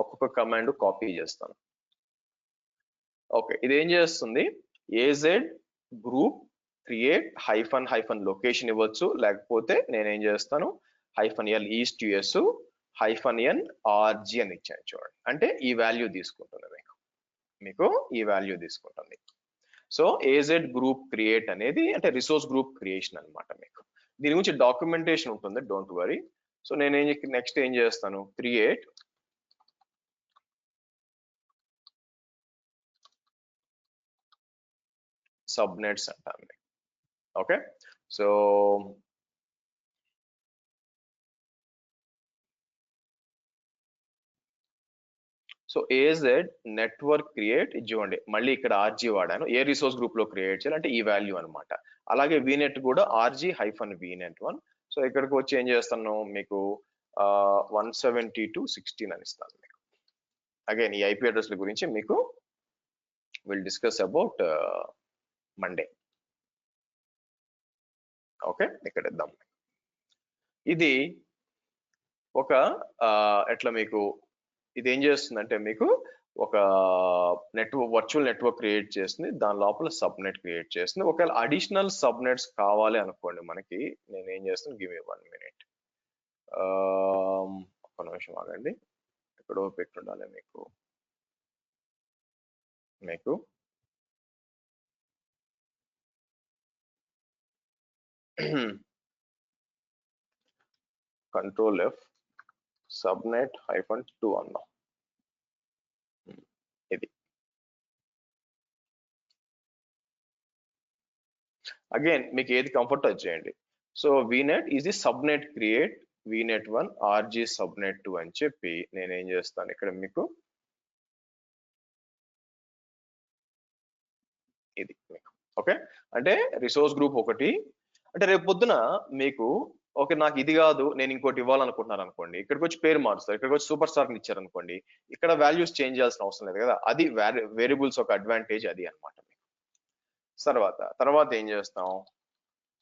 ఒక్కొక్క కమాండ్ కాపీ చేస్తాను. ఓకే, ఇది ఏం చేస్తుంది AZ group create hyphen location ఇవ్వచ్చు, లేకపోతే నేనేం చేస్తాను -L east US -N RG అని ఇచ్చాను చూడండి. అంటే ఈ వాల్యూ తీసుకుంటుంది మీకు ఈ వాల్యూ తీసుకుంటుంది. సో AZ గ్రూప్ క్రియేట్ అనేది అంటే రిసోర్స్ గ్రూప్ క్రియేషన్ అనమాట. మీకు దీని గురించి డాక్యుమెంటేషన్ ఉంటుంది, డోంట్ వరీ. సో నేను నెక్స్ట్ ఏం చేస్తాను క్రియేట్ సబ్నెట్స్ అంటాను. Okay, so AZ network create చూడండి, మళ్ళీ ఇక్కడ RG వాడాను. ఏ రిసోర్స్ గ్రూప్ లో క్రియేట్ చేయాలి అంటే ఈ వాల్యూ అనమాట. అలాగే VNet కూడా RG-VNet1. సో ఇక్కడికి వచ్చి ఏం చేస్తాను మీకు 172.16 అని ఇస్తాను మీకు. అగైన్ ఈ IP అడ్రస్ల గురించి మీకు will discuss about Monday. Okay, ఇక్కడ ఇద్దాం. ఇది ఒక ఎట్లా మీకు ఇది ఏం చేస్తుందంటే మీకు ఒక వర్చువల్ నెట్వర్క్ క్రియేట్ చేస్తుంది, దాని లోపల సబ్నెట్ క్రియేట్ చేస్తుంది. ఒకవేళ అడిషనల్ సబ్నెట్స్ కావాలి అనుకోండి మనకి, నేను ఏం చేస్తాను గివ్ మీ 1 minute, ఒక నిమిషం ఆగండి, ఎక్కడో పెట్టుండాలి మీకు కంట్రోల్ F సబ్నెట్ -2 అన్నాం. ఇది అగైన్ మీకు ఏది కంఫర్ట్ అది చేయండి. So VNet is the subnet create VNet1 RG subnet2 అని చెప్పి నేను ఏం చేస్తాను ఇక్కడ మీకు ఇది మీకు. ఓకే, అంటే రిసోర్స్ గ్రూప్ ఒకటి. అంటే రేపు పొద్దున మీకు ఓకే నాకు ఇది కాదు నేను ఇంకోటి ఇవ్వాలనుకుంటున్నాను అనుకోండి, ఇక్కడికి వచ్చి పేరు మారుస్తారు, ఇక్కడికి వచ్చి సూపర్ స్టార్ ఇచ్చారు అనుకోండి, ఇక్కడ వాల్యూస్ చేంజ్ చేయాల్సిన అవసరం లేదు కదా. అది వేరియబుల్స్ ఒక అడ్వాంటేజ్ అది అనమాట. తర్వాత ఏం చేస్తాం,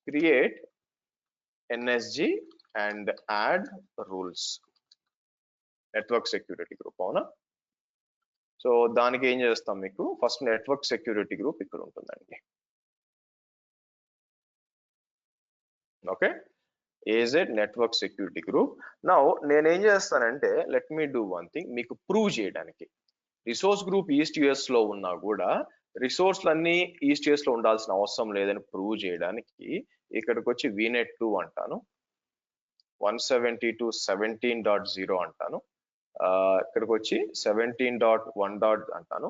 create NSG and add rules network security group. అవునా, సో దానికి ఏం చేస్తాం, మీకు ఫస్ట్ నెట్వర్క్ సెక్యూరిటీ గ్రూప్ ఇక్కడ ఉంటుందండి. Okay, AZ network security group. Now నేనేం చేస్తానంటే let me do one thing, మీకు ప్రూవ్ చేయడానికి రిసోర్స్ గ్రూప్ ఈస్ట్ యుఎస్ లో ఉన్నా కూడా రిసోర్స్లన్నీ ఈస్ట్ యుఎస్ లో ఉండాల్సిన అవసరం లేదని ప్రూవ్ చేయడానికి ఇక్కడికి వచ్చి VNet 2 అంటాను, 172.17.0 అంటాను, ఇక్కడికి వచ్చి 17.1. అంటాను.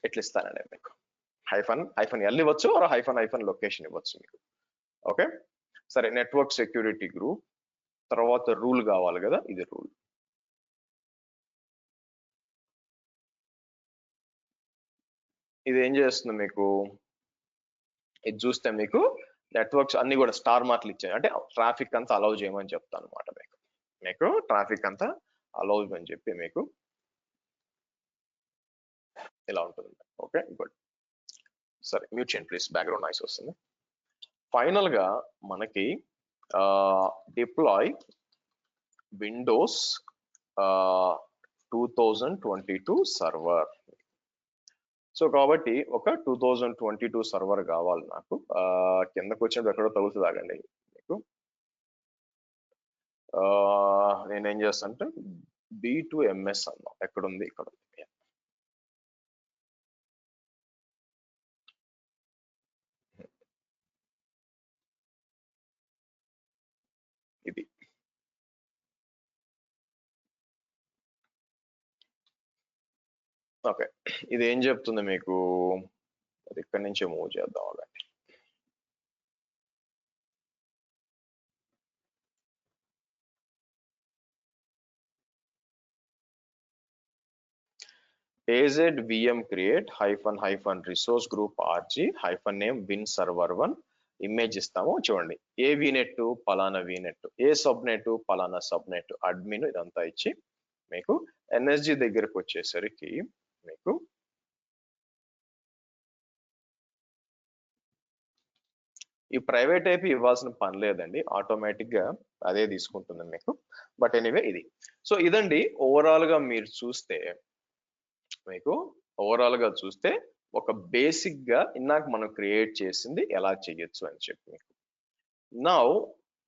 ఎట్లా ఇస్తానండి మీకు, హైఫన్ ఎల్ ఇవ్వచ్చు, హైఫన్ లొకేషన్ ఇవ్వచ్చు మీకు. ఓకే, సరే నెట్వర్క్ సెక్యూరిటీ గ్రూప్ తర్వాత రూల్ కావాలి కదా, ఇది రూల్. ఇది ఏం చేస్తుంది మీకు, ఇది చూస్తే మీకు నెట్వర్క్స్ అన్ని కూడా స్టార్ మార్కులు ఇచ్చాయి, అంటే ట్రాఫిక్ అంతా అలౌ చేయమని చెప్తాను అనమాట మీకు ట్రాఫిక్ అంతా అలౌ అని చెప్పి మీకు ఇలా ఉంటుంది. ఓకే గుడ్, సరే మ్యూట్ చేయండి ప్లీజ్, బ్యాక్గ్రౌండ్ నాయిస్ వస్తుంది. ఫైనల్ గా మనకి డిప్లాయ్ విండోస్ 2022 సర్వర్. సో కాబట్టి ఒక 2022 సర్వర్ కావాలి నాకు. కిందకు వచ్చినప్పుడు ఎక్కడో తగులుతుంది, ఆగండి మీకు. నేనేం చేస్తాను అంటే B2MS అన్నా, ఎక్కడుంది, ఇక్కడ ఉంది. ఇది ఓకే, ఇది ఏం చెప్తుంది మీకు, అది ఇక్కడి నుంచే మూవ్ చేద్దాం అలాంటి. AZ VM create -- resource group RG -name win server 1 image ఇస్తాము. చూడండి, ఏ VNet పలానా VNet, ఏ సబ్నెట్ పలానా సబ్నెట్, అడ్మిన్ ఇదంతా ఇచ్చి మీకు NSG దగ్గరకు వచ్చేసరికి మీకు ఈ ప్రైవేట్ IP ఇవ్వాల్సిన పని లేదండి, ఆటోమేటిక్ గా అదే తీసుకుంటుంది మీకు. బట్ ఎనీవే ఇది. సో ఇదండి ఓవరాల్ గా మీరు చూస్తే, మీకు ఓవరాల్ గా చూస్తే ఒక బేసిక్ గా ఇందాక మనం క్రియేట్ చేసింది ఎలా చేయొచ్చు అని చెప్పి మీకు. నౌ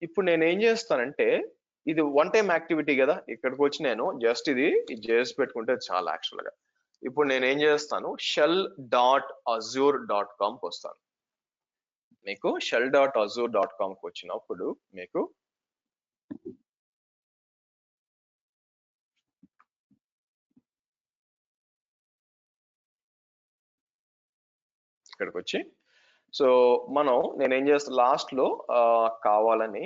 ఇప్పుడు నేను ఏం చేస్తానంటే, ఇది వన్ టైం యాక్టివిటీ కదా, ఇక్కడికి వచ్చి నేను జస్ట్ ఇది చేసి పెట్టుకుంటే చాలా యాక్చువల్ గా. ఇప్పుడు నేను ఏం చేస్తాను, shell.azure.com వస్తాను. మీకు shell.azure.com వచ్చినప్పుడు మీకు ఇక్కడికి వచ్చి, సో నేనేం చేస్తాను లాస్ట్ లో కావాలని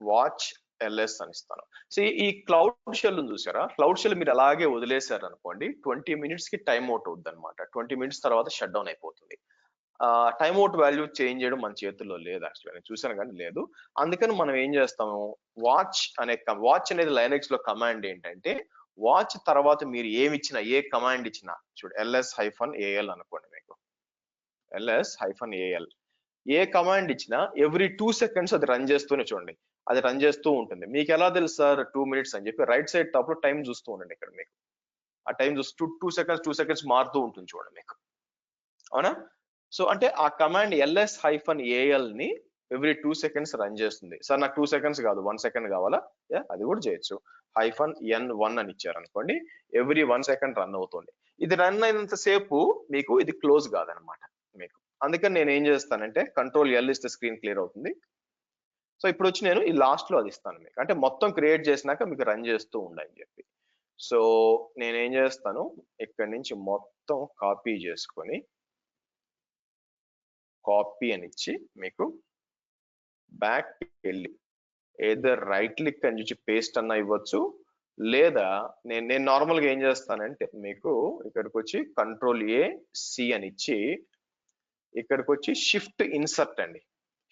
వాచ్ LS అని ఇస్తాను. సో ఈ క్లౌడ్ షెల్ చూసారా, క్లౌడ్ షెల్ మీరు అలాగే వదిలేశారు అనుకోండి, 20 minutes కి టైం అవుట్ అవుతుంది అనమాట. 20 minutes తర్వాత షట్ డౌన్ అయిపోతుంది. టైమ్ అవుట్ వాల్యూ చేంజ్ చేయడం మన చేతుల్లో లేదు, యాక్చువల్గా నేను చూసాను కానీ లేదు. అందుకని మనం ఏం చేస్తాము, వాచ్ అనేది లైనక్స్ లో కమాండ్ ఏంటంటే, వాచ్ తర్వాత మీరు ఏమి ఇచ్చినా, ఏ కమాండ్ ఇచ్చినా, చూడు ls-al అనుకోండి, మీకు ls-al ఏ కమాండ్ ఇచ్చినా ఎవ్రీ 2 seconds అది రన్ చేస్తూనే చూడండి, అది రన్ చేస్తూ ఉంటుంది. మీకు ఎలా తెలుసు సార్ 2 minutes అని చెప్పి, రైట్ సైడ్ టాప్ లో టైం చూస్తూ ఉండండి, ఇక్కడ మీకు ఆ టైం చూస్తూ 2 seconds మారుతూ ఉంటుంది చూడండి మీకు. అవునా, సో అంటే ఆ కమాండ్ ls-al ని ఎవ్రీ 2 seconds రన్ చేస్తుంది. సార్ నాకు 2 seconds కాదు 1 second కావాలా, అది కూడా చేయొచ్చు. -n1 అని ఇచ్చారనుకోండి, ఎవ్రీ 1 second రన్ అవుతుంది. ఇది రన్ అయినంత సేపు మీకు ఇది క్లోజ్ కాదనమాట మీకు. అందుకని నేను ఏం చేస్తానంటే Ctrl-L ఇస్తే స్క్రీన్ క్లియర్ అవుతుంది. సో ఇప్పుడు వచ్చి నేను ఈ లాస్ట్ లో అది ఇస్తాను మీకు, అంటే మొత్తం క్రియేట్ చేసినాక మీకు రన్ చేస్తూ ఉండని చెప్పి. సో నేనేం చేస్తాను, ఇక్కడి నుంచి మొత్తం కాపీ చేసుకొని, కాపీ అని ఇచ్చి మీకు బ్యాక్ వెళ్ళి ఏదర్ రైట్ క్లిక్ అని చూసి పేస్ట్ అన్న ఇవ్వచ్చు, లేదా నేను నార్మల్గా ఏం చేస్తానంటే మీకు ఇక్కడికి వచ్చి Ctrl+A+C అని ఇచ్చి ఇక్కడికి వచ్చి షిఫ్ట్ ఇన్సర్ట్ అండి,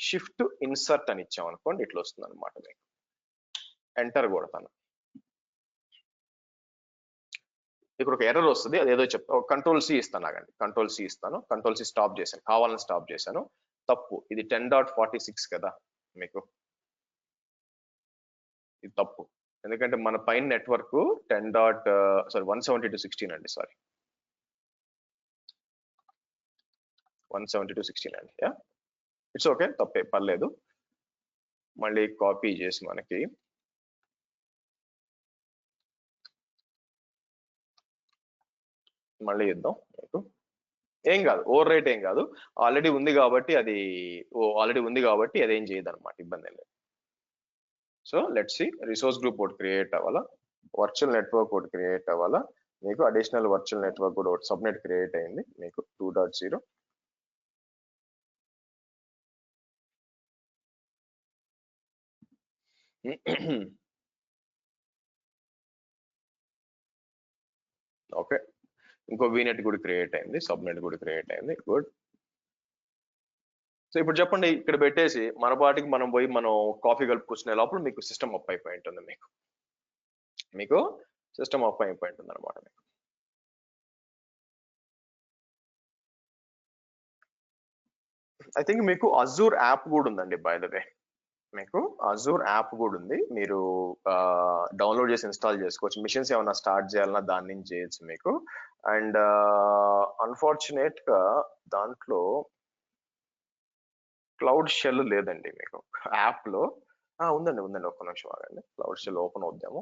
షిఫ్ట్ ఇన్సర్ట్ అని ఇచ్చాం అనుకోండి ఇట్లా వస్తుంది అనమాట. మీకు ఎంటర్ కొడతాను, ఇక్కడ ఒక ఎర్రర్ వస్తుంది, అదేదో చెప్తా. Ctrl+C ఇస్తాను, ఆగండి, Ctrl+C ఇస్తాను, Ctrl+C స్టాప్ చేశాను, కావాలని స్టాప్ చేశాను, తప్పు. ఇది 10.46 కదా, మీకు ఇది తప్పు, ఎందుకంటే మన పైన నెట్వర్క్ 172.16 అండి, సారీ 172.16 అండి. ఇట్స్ ఓకే, తప్పే పర్లేదు. మళ్ళీ కాపీ చేసి మనకి మళ్ళీ ఇద్దాం. మీకు ఏం కాదు, ఓవర్ రైట్ ఏం కాదు, ఆల్రెడీ ఉంది కాబట్టి అదేం చేయదు అనమాట, ఇబ్బంది ఏం లేదు. So let's see, resource group ఒకటి క్రియేట్ అవ్వాలా, వర్చువల్ నెట్వర్క్ ఒకటి క్రియేట్ అవ్వాలా, మీకు అడిషనల్ వర్చువల్ నెట్వర్క్ కూడా ఒకటి సబ్నెట్ క్రియేట్ అయింది మీకు 2.0. ఓకే, ఇంకో వీనెట్ కూడా క్రియేట్ అయింది, సబ్నెట్ కూడా క్రియేట్ అయింది, గుడ్. సో ఇప్పుడు చెప్పండి, ఇక్కడ పెట్టేసి మన పాటికి మనం పోయి మనం కాఫీ కలుపుకొచ్చుకునే లోపల మీకు సిస్టమ్ అప్ అయిపోయి ఉంటుంది, మీకు సిస్టమ్ అప్ అయిపోయి ఉంటుంది అనమాట. మీకు ఐ థింక్ మీకు అజూర్ యాప్ కూడా ఉందండి, బై ద వే, మీకు అజూర్ యాప్ కూడా ఉంది, మీరు డౌన్లోడ్ చేసి ఇన్స్టాల్ చేసుకోవచ్చు. మిషన్స్ ఏమైనా స్టార్ట్ చేయాలన్నా దాని నుంచి చేయొచ్చు మీకు. అండ్ అన్ఫార్చునేట్ గా దాంట్లో క్లౌడ్ షెల్ లేదండి మీకు యాప్ లో. ఉందండి, ఒక్క నిమిషం ఆగండి, క్లౌడ్ షెల్ ఓపెన్ అవుద్దాము.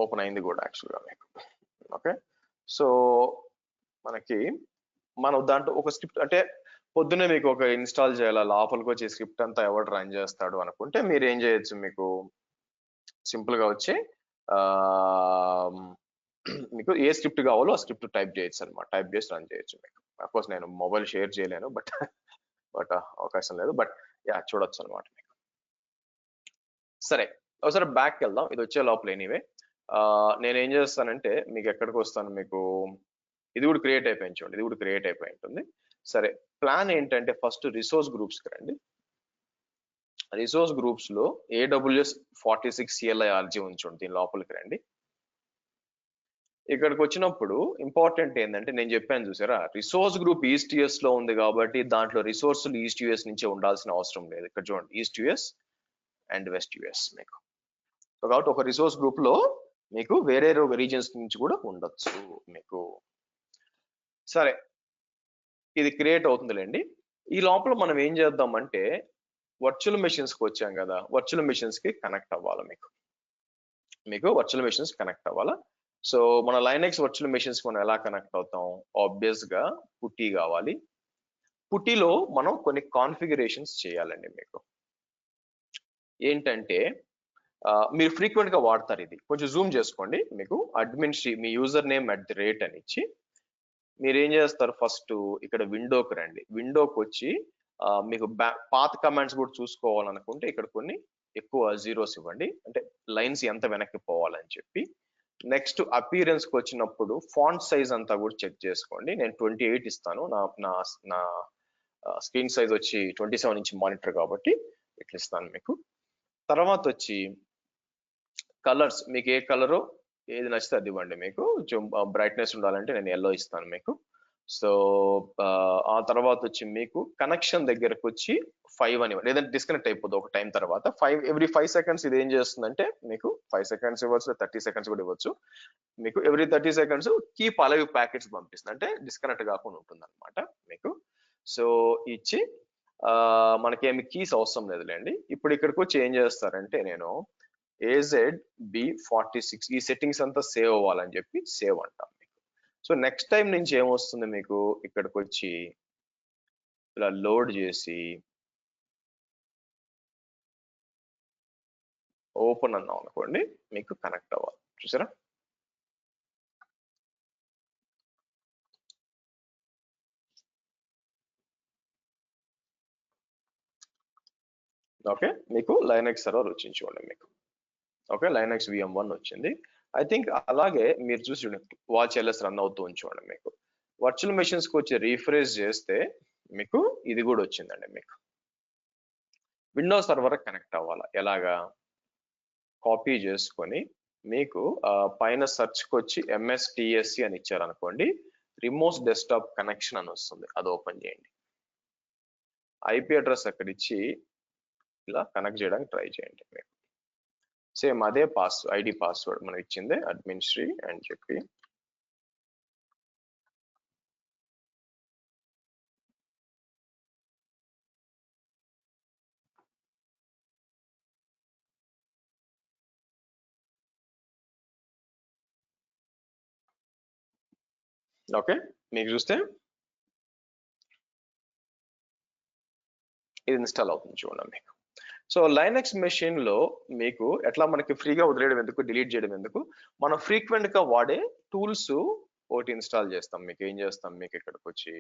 ఓపెన్ అయింది కూడా యాక్చువల్గా మీకు. ఓకే, సో మనం దాంట్లో ఒక స్క్రిప్ట్, అంటే పొద్దున్నే మీకు ఒక ఇన్స్టాల్ చేయాలా, లోపలికి వచ్చే స్క్రిప్ట్ అంతా ఎవరు రన్ చేస్తాడు అనుకుంటే మీరు ఏం చేయొచ్చు, మీకు సింపుల్ గా వచ్చి మీకు ఏ స్క్రిప్ట్ కావాలో ఆ స్క్రిప్ట్ టైప్ చేయొచ్చు అనమాట, టైప్ చేసి రన్ చేయొచ్చు మీకు. అఫ్కోర్స్ నేను మొబైల్ షేర్ చేయలేను, బట్ అవకాశం లేదు, బట్ చూడొచ్చు అనమాట మీకు. సరే, ఒకసారి బ్యాక్ వెళ్దాం, ఇది వచ్చే లోపల. ఎనీవే నేను ఏం చేస్తానంటే మీకు ఎక్కడికి వస్తాను, మీకు ఇది కూడా క్రియేట్ అయిపోయింది చూడండి, ఇది కూడా క్రియేట్ అయిపోయి ఉంటుంది. సరే, ప్లాన్ ఏంటంటే ఫస్ట్ రిసోర్స్ గ్రూప్స్ కి రండి. రిసోర్స్ గ్రూప్స్ లో AWS 46 CLI.RG ఉంచండి, దీని లోపలికి రండి. ఇక్కడికి వచ్చినప్పుడు ఇంపార్టెంట్ ఏంటంటే నేను చెప్పాను చూసారా, రిసోర్స్ గ్రూప్ ఈస్ట్ యుఎస్ లో ఉంది కాబట్టి దాంట్లో రిసోర్సులు ఈస్ట్ యుఎస్ నుంచే ఉండాల్సిన అవసరం లేదు. ఇక్కడ చూడండి, east US and west US మీకు. కాబట్టి ఒక రిసోర్స్ గ్రూప్ లో మీకు వేరే రీజన్స్ నుంచి కూడా ఉండొచ్చు మీకు. సరే, ఇది క్రియేట్ అవుతుందిలేండి. ఈ లోపల మనం ఏం చేద్దామంటే వర్చువల్ మెషిన్స్ కి వచ్చాం కదా, వర్చువల్ మెషిన్స్ కి కనెక్ట్ అవ్వాలి మీకు వర్చువల్ మెషిన్స్ కనెక్ట్ అవ్వాలా. సో మన లైనెక్స్ వర్చువల్ మెషిన్స్ మనం ఎలా కనెక్ట్ అవుతాం, ఆబ్వియస్ గా పుట్టి కావాలి. పుట్టిలో మనం కొన్ని కాన్ఫిగరేషన్స్ చేయాలండి. మీకు ఏంటంటే మీరు ఫ్రీక్వెంట్ గా వాడతారు, ఇది కొంచెం జూమ్ చేసుకోండి. మీకు మీ యూజర్ నేమ్ @ అని ఇచ్చి మీరు ఏం చేస్తారు, ఫస్ట్ ఇక్కడ విండోకి రండి. విండోకి వచ్చి మీకు పాత కమాండ్స్ కూడా చూసుకోవాలనుకుంటే ఇక్కడ కొన్ని ఎక్కువ జీరోస్ ఇవ్వండి, అంటే లైన్స్ ఎంత వెనక్కి పోవాలని చెప్పి. నెక్స్ట్ అపీరెన్స్ కి వచ్చినప్పుడు ఫాంట్ సైజ్ అంతా కూడా చెక్ చేసుకోండి. నేను 28 ఇస్తాను, నా స్క్రీన్ సైజ్ వచ్చి 27 ఇంచ్ మానిటర్ కాబట్టి ఇట్లా ఇస్తాను మీకు. తర్వాత వచ్చి కలర్స్, మీకు ఏ కలరు ఏది నచ్చితే అది ఇవ్వండి. మీకు బ్రైట్నెస్ ఉండాలంటే నేను ఎల్లో ఇస్తాను మీకు. సో ఆ తర్వాత వచ్చి మీకు కనెక్షన్ దగ్గరకు వచ్చి 5 అని, లేదంటే డిస్కనెక్ట్ అయిపోతుంది ఒక టైం తర్వాత. ఎవ్రీ 5 seconds ఇది ఏం చేస్తుందంటే మీకు 5 seconds ఇవ్వచ్చు, 30 seconds కూడా ఇవ్వచ్చు. మీకు every 30 seconds keep alive packets పంపిస్తుంది, అంటే డిస్కనెక్ట్ కాకుండా ఉంటుంది అనమాట మీకు. సో ఇచ్చి మనకేమి కీస్ అవసరం లేదులేండి. ఇప్పుడు ఇక్కడికి వచ్చి ఏం చేస్తారంటే నేను AZB46 ఈ సెట్టింగ్స్ అంతా సేవ్ అవ్వాలని చెప్పి సేవ్ అంటాం మీకు. సో నెక్స్ట్ టైం నుంచి ఏమొస్తుంది మీకు, ఇక్కడికి వచ్చి ఇలా లోడ్ చేసి ఓపెన్ అన్నాం అనుకోండి, మీకు కనెక్ట్ అవ్వాలి. చూసారా, ఓకే, మీకు లైనక్స్ సర్వర్ వచ్చింది చూడండి మీకు. ఓకే, లైనక్స్ VM1 వచ్చింది. ఐ థింక్ అలాగే మీరు చూసి చూడండి, వాచ్ LS రన్ అవుతూ ఉంది చూడండి మీకు. వర్చువల్ మెషిన్స్ కి వచ్చి రీఫ్రెష్ చేస్తే మీకు ఇది కూడా వచ్చిందండి మీకు. విండోస్ సర్వర్ కనెక్ట్ అవ్వాలి. ఎలాగా? కాపీ చేసుకొని మీకు పైన సెర్చ్ కి వచ్చి MSTSC అని ఇచ్చారనుకోండి, రిమోట్ డెస్క్టాప్ కనెక్షన్ అని వస్తుంది, అది ఓపెన్ చేయండి. IP అడ్రస్ అక్కడ ఇచ్చి ఇలా కనెక్ట్ చేయడానికి ట్రై చేయండి మీకు. సేమ్ అదే ఐడి పాస్వర్డ్ మనం ఇచ్చిందే, అడ్మిన్శ్రీ అని చెప్పి. ఓకే, మీకు చూస్తే ఇది ఇన్స్టాల్ అవుతుంది చూడండి మీకు. సో లైనక్స్ మెషిన్ లో మీకు ఎట్లా మనకి ఫ్రీగా వదిలేయడం ఎందుకు, డిలీట్ చేయడం ఎందుకు, మనం ఫ్రీక్వెంట్ గా వాడే టూల్స్ ఒకటి ఇన్స్టాల్ చేస్తాం. మీకు ఏం చేస్తాం, మీకు ఇక్కడికి వచ్చి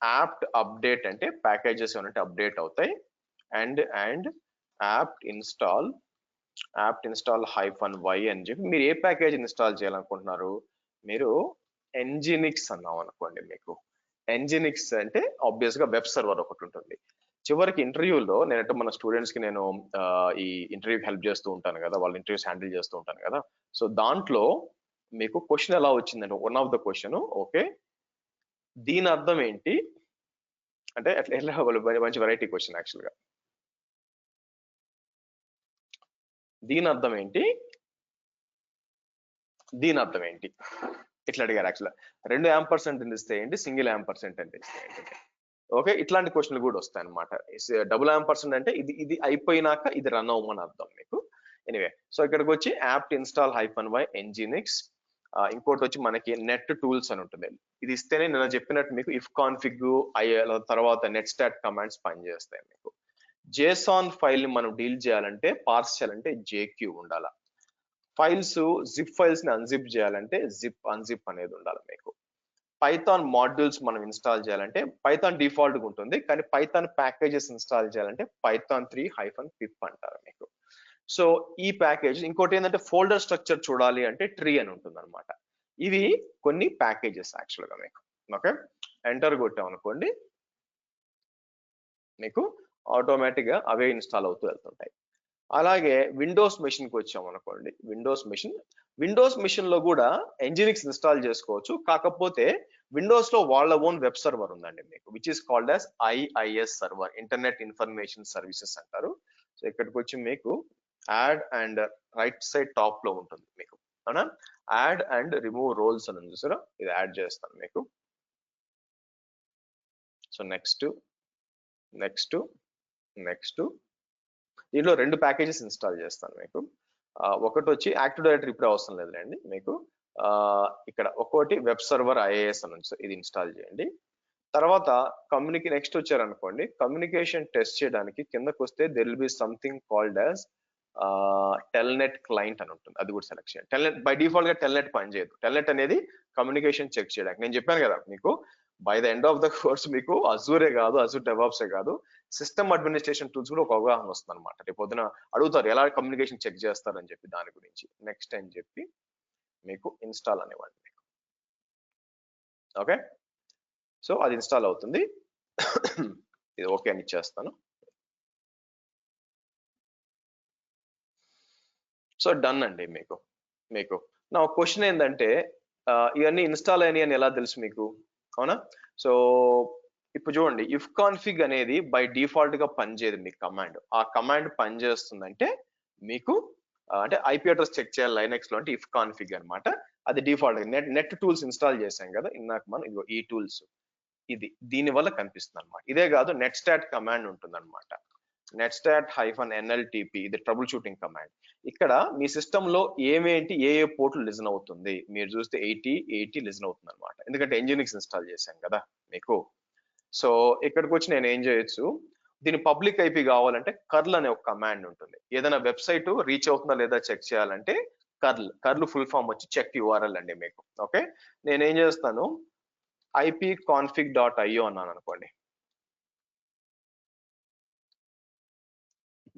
యాప్ట్ అప్డేట్ అంటే ప్యాకేజెస్ ఏమంటే అప్డేట్ అవుతాయి. అండ్ యాప్ట్ ఇన్స్టాల్ -y అని చెప్పి మీరు ఏ ప్యాకేజ్ ఇన్స్టాల్ చేయాలనుకుంటున్నారు. మీరు ఎంజినిక్స్ అన్నాం అనుకోండి, మీకు ఎంజినిక్స్ అంటే ఆబ్వియస్ గా వెబ్ సర్వర్ ఒకటి ఉంటుంది. చివరికి ఇంటర్వ్యూలో నేనంటే మన స్టూడెంట్స్ కి నేను ఈ ఇంటర్వ్యూకి హెల్ప్ చేస్తూ ఉంటాను కదా, వాళ్ళ ఇంటర్వ్యూస్ హ్యాండిల్ చేస్తూ ఉంటాను కదా. సో దాంట్లో మీకు క్వశ్చన్ ఎలా వచ్చిందంటే, one of the question, okay దీని అర్థం ఏంటి అంటే, ఎట్లా మంచి వెరైటీ క్వశ్చన్ యాక్చువల్ గా. దీని అర్థం ఏంటి, దీని అర్థం ఏంటి ఇట్లా అడిగారు యాక్చువల్. 2 ampersand ఇస్తే ఏంటి, సింగిల్ ampersand అంటే ఇస్తే ఏంటి. ఓకే, ఇట్లాంటి క్వశ్చన్లు కూడా వస్తాయి అనమాట. డబుల్ ampersand అంటే ఇది అయిపోయినాక ఇది రన్ అవ్వమని అర్థం మీకు. ఎనీవే, సో ఇక్కడికి వచ్చి యాప్ట్ ఇన్స్టాల్ -y ఎంజినిక్స్. ఇంకోటి వచ్చి మనకి నెట్ టూల్స్ అని ఉంటుంది. ఇది ఇస్తేనే నేను చెప్పినట్టు మీకు ఇఫ్ కాన్ఫిగ్ తర్వాత నెట్ స్టాట్ కమాండ్స్ పనిచేస్తాయి మీకు. JSON ఫైల్ ని మనం డీల్ చేయాలంటే, పార్స్ చేయాలంటే JQ ఉండాలి. ఫైల్స్ జిప్ ఫైల్స్ ని అన్జిప్ చేయాలంటే అన్జిప్ అనేది ఉండాలి మీకు. పైథాన్ మాడ్యూల్స్ మనం ఇన్స్టాల్ చేయాలంటే పైథాన్ డిఫాల్ట్ గా ఉంటుంది, కానీ పైథాన్ ప్యాకేజెస్ ఇన్స్టాల్ చేయాలంటే python3-pip అంటారు మీకు. సో ఈ ప్యాకేజ్, ఇంకోటి ఏంటంటే ఫోల్డర్ స్ట్రక్చర్ చూడాలి అంటే ట్రీ అని ఉంటుంది అనమాట. ఇవి కొన్ని ప్యాకేజెస్ యాక్చువల్ గా మీకు. ఓకే, ఎంటర్ కొట్టాం అనుకోండి, మీకు ఆటోమేటిక్ గా అవే ఇన్స్టాల్ అవుతూ వెళ్తుంటాయి. అలాగే విండోస్ మెషిన్ కి వచ్చాం అనుకోండి, విండోస్ మెషిన్ లో కూడా ఎంజినిక్స్ ఇన్స్టాల్ చేసుకోవచ్చు. కాకపోతే విండోస్ లో వాళ్ళ ఓన్ వెబ్ సర్వర్ ఉందండి మీకు, which is called as IIS server, internet information services అంటారు. సో ఇక్కడికి వచ్చి మీకు add and right side top లో ఉంటుంది మీకు, అవునా, యాడ్ అండ్ రిమూవ్ రోల్స్ అని చూసారా, ఇది యాడ్ చేస్తాను మీకు. సో నెక్స్ట్ దీంట్లో 2 ప్యాకేజెస్ ఇన్స్టాల్ చేస్తాను మీకు. ఒకటి వచ్చి యాక్టివ్ డైరెక్టరీ ఇప్పుడు అవసరం లేదులేండి మీకు. ఇక్కడ ఒక్కోటి వెబ్ సర్వర్ IIS అని ఉంది, ఇది ఇన్స్టాల్ చేయండి. తర్వాత నెక్స్ట్ వచ్చారనుకోండి, కమ్యూనికేషన్ టెస్ట్ చేయడానికి కిందకు వస్తే there will be something called as Telnet client అని ఉంటుంది, అది కూడా సెలెక్ట్ చేయండి. టెల్నెట్ బై డిఫాల్ట్ గా టెల్నెట్ పనిచేయదు. టెల్నెట్ అనేది కమ్యూనికేషన్ చెక్ చేయడానికి. నేను చెప్పాను కదా మీకు, by the end of the course మీకు అజూరే కాదు, అజూర్ డెవాప్సే కాదు, సిస్టమ్ అడ్మినిస్ట్రేషన్ టూల్స్ కూడా ఒక అవగాహన వస్తుంది అనమాట. రేపు పొద్దున అడుగుతారు ఎలా కమ్యూనికేషన్ చెక్ చేస్తారని చెప్పి, దాని గురించి. నెక్స్ట్ అని చెప్పి మీకు ఇన్స్టాల్ అనేవాడి మీకు. ఓకే, సో అది ఇన్స్టాల్ అవుతుంది. ఇది ఓకే అని ఇచ్చేస్తాను. సో డన్ అండి మీకు నా క్వశ్చన్ ఏంటంటే, ఇవన్నీ ఇన్స్టాల్ అయినాయి అని ఎలా తెలుసు మీకు, అవునా? సో ఇప్పుడు చూడండి, ఇఫ్ కాన్ఫిగ్ అనేది బై డిఫాల్ట్ గా పనిచేయదు మీకు కమాండ్. ఆ కమాండ్ పనిచేస్తుందంటే మీకు అంటే IP అడ్రస్ చెక్ చేయాలి లైనక్స్ లో అంటే ఇఫ్ కాన్ఫిగ్ అనమాట. అది డిఫాల్ట్ నెట్ టూల్స్ ఇన్స్టాల్ చేసాం కదా ఇందాక మనం, ఇదిగో ఈ టూల్స్, దీని వల్ల కనిపిస్తుంది అనమాట. ఇదే కాదు, నెట్ స్టాట్ కమాండ్ ఉంటుంది అనమాట. netstat-nltp, ఇది ట్రబుల్ షూటింగ్ కమాండ్. ఇక్కడ మీ సిస్టమ్ లో ఏ పోర్ట్లు లిజన్ అవుతుంది, మీరు చూస్తే 80 లిజన్ అవుతుంది అనమాట, ఎందుకంటే ఎంజినిక్స్ ఇన్స్టాల్ చేశాం కదా మీకు. సో ఇక్కడికి వచ్చి నేను ఏం చేయొచ్చు, దీని పబ్లిక్ IP కావాలంటే కర్ల్ అనే ఒక కమాండ్ ఉంటుంది. ఏదైనా వెబ్సైట్ రీచ్ అవుతుందా లేదా చెక్ చేయాలంటే కర్ల్ ఫుల్ ఫామ్ వచ్చి చెక్ URL అండి మీకు. ఓకే, నేనేం చేస్తాను, ipconfig.io అన్నాను అనుకోండి.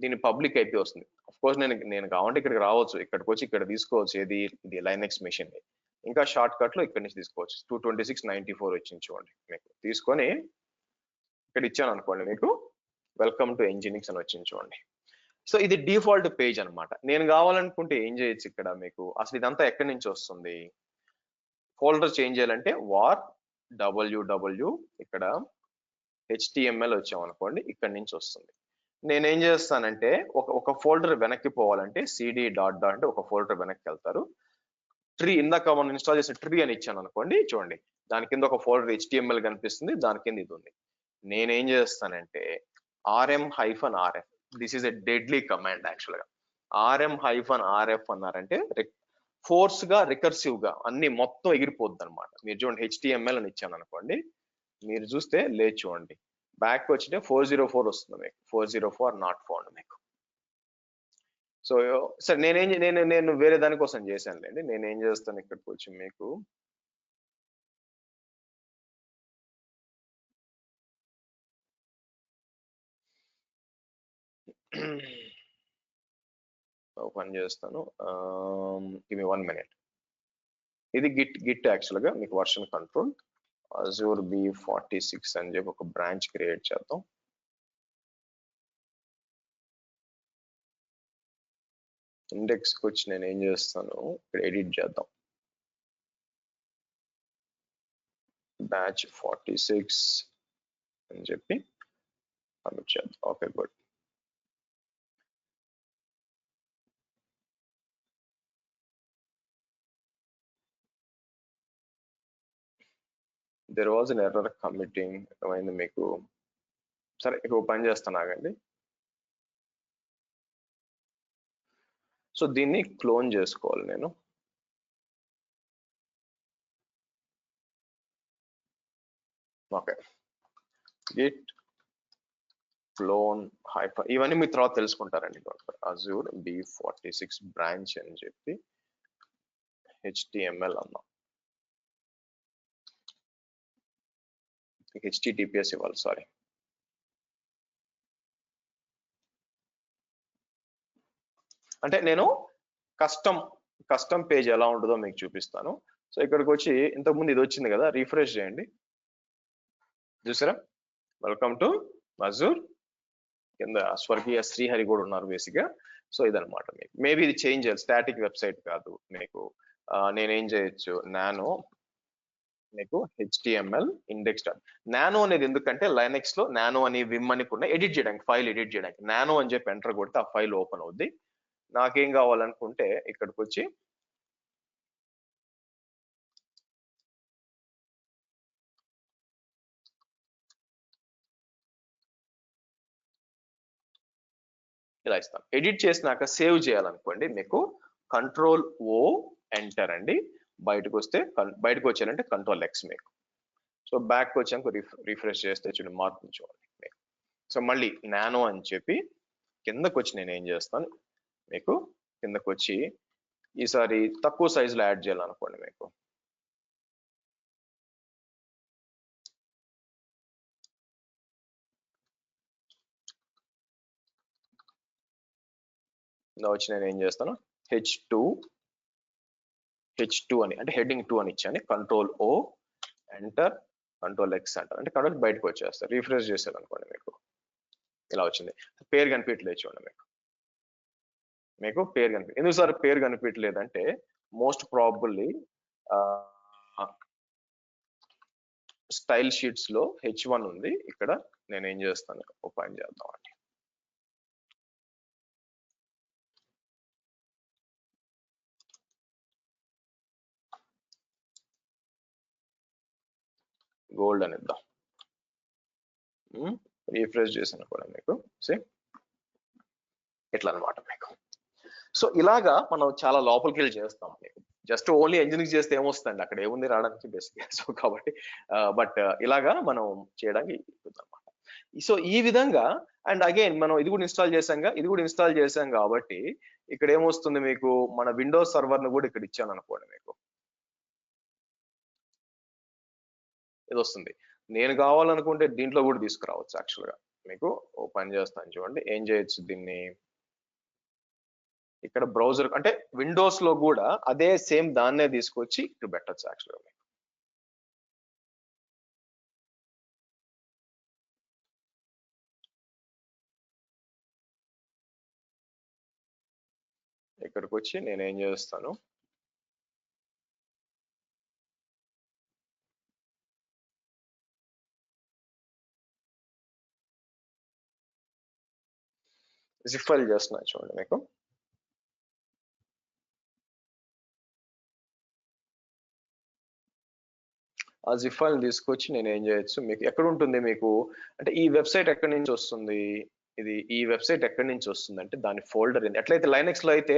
దీని పబ్లిక్ ఐపీ వస్తుంది. అఫ్ కోర్స్ నేను కావాలంటే ఇక్కడికి రావచ్చు, ఇక్కడికి వచ్చి ఇక్కడ తీసుకోవచ్చు. ఇది లైనెక్స్ మెషిన్. ఇంకా షార్ట్ కట్ లో ఇక్కడ నుంచి తీసుకోవచ్చు. 226.94 వచ్చింది చూడండి మీకు. తీసుకొని ఇక్కడ ఇచ్చాను అనుకోండి, మీకు వెల్కమ్ టు ఎంజినిక్స్ అని వచ్చింది చూడండి. సో ఇది డిఫాల్ట్ పేజ్ అన్నమాట. నేను కావాలనుకుంటే ఏం చేయొచ్చు ఇక్కడ మీకు, అసలు ఇదంతా ఎక్కడి నుంచి వస్తుంది, ఫోల్డర్ చేంజ్ చేయాలంటే వార్ www ఇక్కడ HTML వచ్చామనుకోండి, ఇక్కడ నుంచి వస్తుంది. నేనేం చేస్తానంటే ఒక ఫోల్డర్ వెనక్కి పోవాలంటే cd డాట్ డాట్ అంటే ఒక ఫోల్డర్ వెనక్కి వెళ్తారు. ట్రీ ఇందాక మనం ఇన్స్టాల్ చేసిన ట్రీ అని ఇచ్చాను అనుకోండి, చూడండి దాని కింద ఒక ఫోల్డర్ HTML కనిపిస్తుంది, దాని కింద ఇది ఉంది. నేనేం చేస్తానంటే rm-rf, this is a deadly command actual గా. rm-rf అన్నారంటే ఫోర్స్ గా రికర్సివ్ గా అన్ని మొత్తం ఎగిరిపోద్ది అనమాట. మీరు చూడండి HTML అని ఇచ్చాను అనుకోండి, మీరు చూస్తే లేదు చూడండి, బ్యాక్ వచ్చితే 404 వస్తుంది మీకు. 404 నాట్ ఫౌండ్ మీకు. సో సరే నేను వేరే దానికోసం చేశానులేండి. నేనేం చేస్తాను ఇక్కడికి వచ్చి మీకు ఓపెన్ చేస్తాను. Give me 1 minute. ఇది గిట్ యాక్చువల్ గా మీకు వర్షన్ కంట్రోల్ Azure B46 అని చెప్పి ఒక బ్రాంచ్ క్రియేట్ చేద్దాం. ఇండెక్స్ కి వచ్చి నేను ఏం చేస్తాను, ఇక్కడ ఎడిట్ చేద్దాం. బ్యాచ్ 46 అని చెప్పి కమిట్ చేద్దాం. Okay good. There was an error committing ఏమైంది మీకు. సరే ఇక్కడ పని చేస్తాను, ఆగండి. సో దీన్ని క్లోన్ చేసుకోవాలి నేను. ఓకే, గిట్ క్లోన్ హైఫన్, ఇవన్నీ మీ తర్వాత తెలుసుకుంటారండి. Azure B46 బ్రాంచ్ అని చెప్పి HTML అన్నాం. HTTPS ఇవ్వాలి, సారీ. అంటే నేను కస్టమ్ పేజ్ ఎలా ఉంటుందో మీకు చూపిస్తాను. సో ఇక్కడికి వచ్చి ఇంతకుముందు ఇది వచ్చింది కదా, రిఫ్రెష్ చేయండి. చూసారా, వెల్కమ్ టు Azure. కింద స్వర్గీయ శ్రీహరి కూడా ఉన్నారు బేసిక్ గా. సో ఇదనమాట మీకు. మేబీ ఇది చేంజ్ చేయాలి, స్టాటిక్ వెబ్సైట్ కాదు మీకు. నేనేం చేయొచ్చు, నానో మీకు HTML ఇండెక్స్ డాట్ నానో అనేది ఎందుకంటే లైనెక్స్ లో నానో అని విమ్ అని కూడా ఎడిట్ చేయడానికి, ఫైల్ ఎడిట్ చేయడానికి నానో అని చెప్పి ఎంటర్ కొడితే ఆ ఫైల్ ఓపెన్ అవుద్ది. నాకేం కావాలనుకుంటే ఇక్కడికి వచ్చి ఇలా ఇస్తాను. ఎడిట్ చేసినాక సేవ్ చేయాలనుకోండి, మీకు Ctrl-O ఎంటర్ అండి. బయటకు వచ్చేయాలంటే Ctrl-X మీకు. సో బ్యాక్ వచ్చాక రిఫ్రెష్ చేస్తే చూడండి మార్పు చూడండి మీకు. సో మళ్ళీ నానో అని చెప్పి కిందకు వచ్చి నేను ఏం చేస్తాను, మీకు కిందకు వచ్చి ఈసారి తక్కువ సైజులో యాడ్ చేయాలనుకోండి మీకు. వచ్చి నేను ఏం చేస్తాను, H2 అని అంటే హెడ్డింగ్ 2 అని ఇచ్చాను. Ctrl-O ఎంటర్, Ctrl-X అంటారు అంటే కంట్రోల్ బయటకు వచ్చేస్తారు. రిఫ్రెష్ చేశారు అనుకోండి మీకు ఇలా వచ్చింది. పేరు కనిపించలేదు చూడండి మీకు పేరు కనిపించలేదు. ఎందుకు సార్ పేరు కనిపించలేదంటే మోస్ట్ ప్రాబబ్లీ స్టైల్ షీట్స్ లో H1 ఉంది. ఇక్కడ నేను ఏం చేస్తాను, ఓపెన్ చేద్దాం అండి. గోల్డ్ అని ఇద్దాం. రిఫ్రెష్ చేసాను కూడా మీకు సేమ్ ఇట్లా అనమాట మీకు. సో ఇలాగా మనం చాలా లోపలికి వెళ్ళి చేస్తాం మీకు. జస్ట్ ఓన్లీ ఇంజనీరింగ్ చేస్తే ఏమొస్తుందండి, అక్కడ ఏముంది రావడానికి బేసిక్గా. సో కాబట్టి బట్ ఇలాగా మనం చేయడానికి అనమాట. సో ఈ విధంగా అండ్ అగైన్ మనం ఇది కూడా ఇన్స్టాల్ చేసాం కాబట్టి ఇక్కడ ఏమొస్తుంది మీకు, మన విండోస్ సర్వర్ ను కూడా ఇక్కడ ఇచ్చాను అనుకోండి మీకు. ఇది వస్తుంది. నేను కావాలనుకుంటే దీంట్లో కూడా తీసుకురావచ్చు యాక్చువల్ గా మీకు ఓపెన్ చేస్తాను చూడండి. ఏం చేయొచ్చు దీన్ని, ఇక్కడ బ్రౌజర్ అంటే విండోస్ లో కూడా అదే సేమ్ దాన్నే తీసుకొచ్చి ఇక్కడ పెట్టచ్చు యాక్చువల్గా. ఇక్కడికి వచ్చి నేను ఏం చేస్తాను, జిప్ ఫైల్ చేస్తున్నా చూడండి. మీకు ఆ జిప్ ఫైల్ తీసుకొచ్చి నేను ఏం చేయొచ్చు, మీకు ఎక్కడ ఉంటుంది మీకు అంటే ఈ వెబ్సైట్ ఎక్కడి నుంచి వస్తుంది, ఇది ఈ వెబ్సైట్ ఎక్కడి నుంచి వస్తుంది అంటే దాని ఫోల్డర్ ఎట్లయితే లైనక్స్ లో అయితే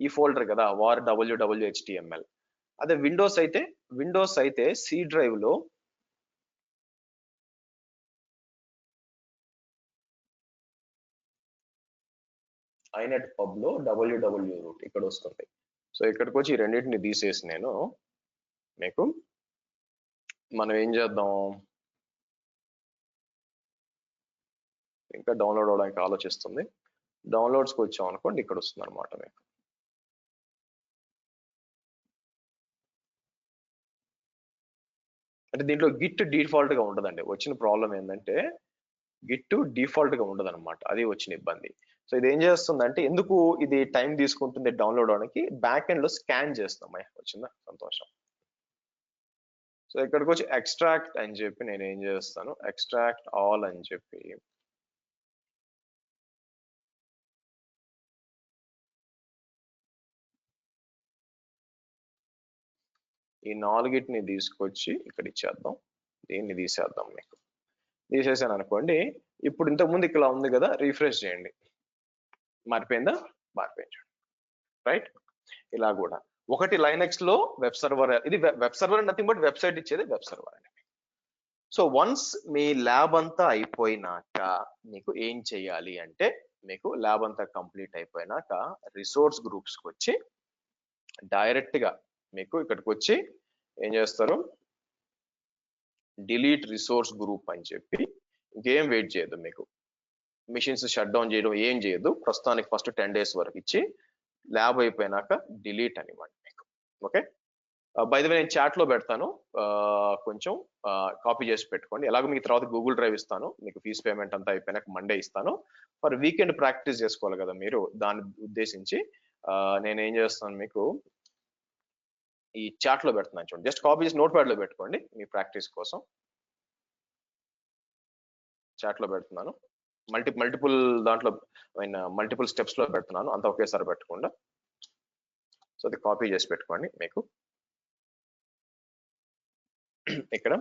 ఈ ఫోల్డర్ కదా వార్ www.html, అదే విండోస్ అయితే సి డ్రైవ్ లో inet pub లో www రూట్ ఇక్కడ వస్తుంది. సో ఇక్కడికి వచ్చి ఈ రెండింటిని తీసేసి నేను మీకు మనం ఏం చేద్దాం, ఇంకా డౌన్లోడ్ అవడానికి ఆలోచిస్తుంది. డౌన్లోడ్స్కి వచ్చాం అనుకోండి, ఇక్కడ వస్తుంది అనమాట మీకు. అంటే దీంట్లో గిట్ డిఫాల్ట్ గా ఉండదండి. వచ్చిన ప్రాబ్లం ఏంటంటే గిట్ డిఫాల్ట్ గా ఉండదు అనమాట, అది వచ్చిన ఇబ్బంది. సో ఇది ఏం చేస్తుందంటే ఎందుకు ఇది టైం తీసుకుంటుంది డౌన్లోడ్ అవడానికి, బ్యాక్ ఎండ్ లో స్కాన్ చేస్తాం. వచ్చిందా, సంతోషం. సో ఇక్కడికి వచ్చి ఎక్స్ట్రాక్ట్ అని చెప్పి నేను ఏం చేస్తాను, ఎక్స్ట్రాక్ట్ ఆల్ అని చెప్పి ఈ నాలుగిటిని తీసుకొచ్చి ఇక్కడ ఇచ్చేద్దాం. దీన్ని తీసేద్దాం. మీకు తీసేసాను అనుకోండి, ఇప్పుడు ఇంతకుముందు ఇక్కడ ఉంది కదా, రీఫ్రెష్ చేయండి. మారిపోయిందా, మారిపోయింది రైట్. ఇలా కూడా ఒకటి లైనక్స్ లో వెబ్ సర్వర్, ఇది web server nothing but website ఇచ్చేది వెబ్ సర్వర్ అని. సో వన్స్ మీ ల్యాబ్ అంతా అయిపోయినాక మీకు ఏం చేయాలి అంటే, మీకు ల్యాబ్ అంతా కంప్లీట్ అయిపోయినాక రిసోర్స్ గ్రూప్స్కి వచ్చి డైరెక్ట్ గా మీకు ఇక్కడికి వచ్చి ఏం చేస్తారు, డిలీట్ రిసోర్స్ గ్రూప్ అని చెప్పి ఇంకేం వెయిట్ చేయదు. మీకు మిషన్స్ షట్ డౌన్ చేయడం ఏం చేయదు, ప్రస్తుతానికి ఫస్ట్ 10 days వరకు ఇచ్చి ల్యాబ్ అయిపోయినాక డిలీట్ అనివ్వండి మీకు. ఓకే, బై ద వే నేను చాట్ లో పెడతాను, కొంచెం కాపీ చేసి పెట్టుకోండి. ఎలాగో మీకు తర్వాత గూగుల్ డ్రైవ్ ఇస్తాను, మీకు ఫీజ్ పేమెంట్ అంతా అయిపోయినాక మండే ఇస్తాను. ఫర్ వీకెండ్ ప్రాక్టీస్ చేసుకోవాలి కదా మీరు, దాన్ని ఉద్దేశించి నేను ఏం చేస్తాను, మీకు ఈ చాట్ లో పెడుతున్నాను చూడండి. జస్ట్ కాపీ చేసి నోట్ ప్యాడ్ లో పెట్టుకోండి మీ ప్రాక్టీస్ కోసం. చాట్ లో పెడుతున్నాను, మల్టిపుల్ దాంట్లో మల్టిపుల్ స్టెప్స్ లో పెడుతున్నాను, అంతా ఒకేసారి పెట్టకుండా. సో అది కాపీ చేసి పెట్టుకోండి మీకు. ఇక్కడ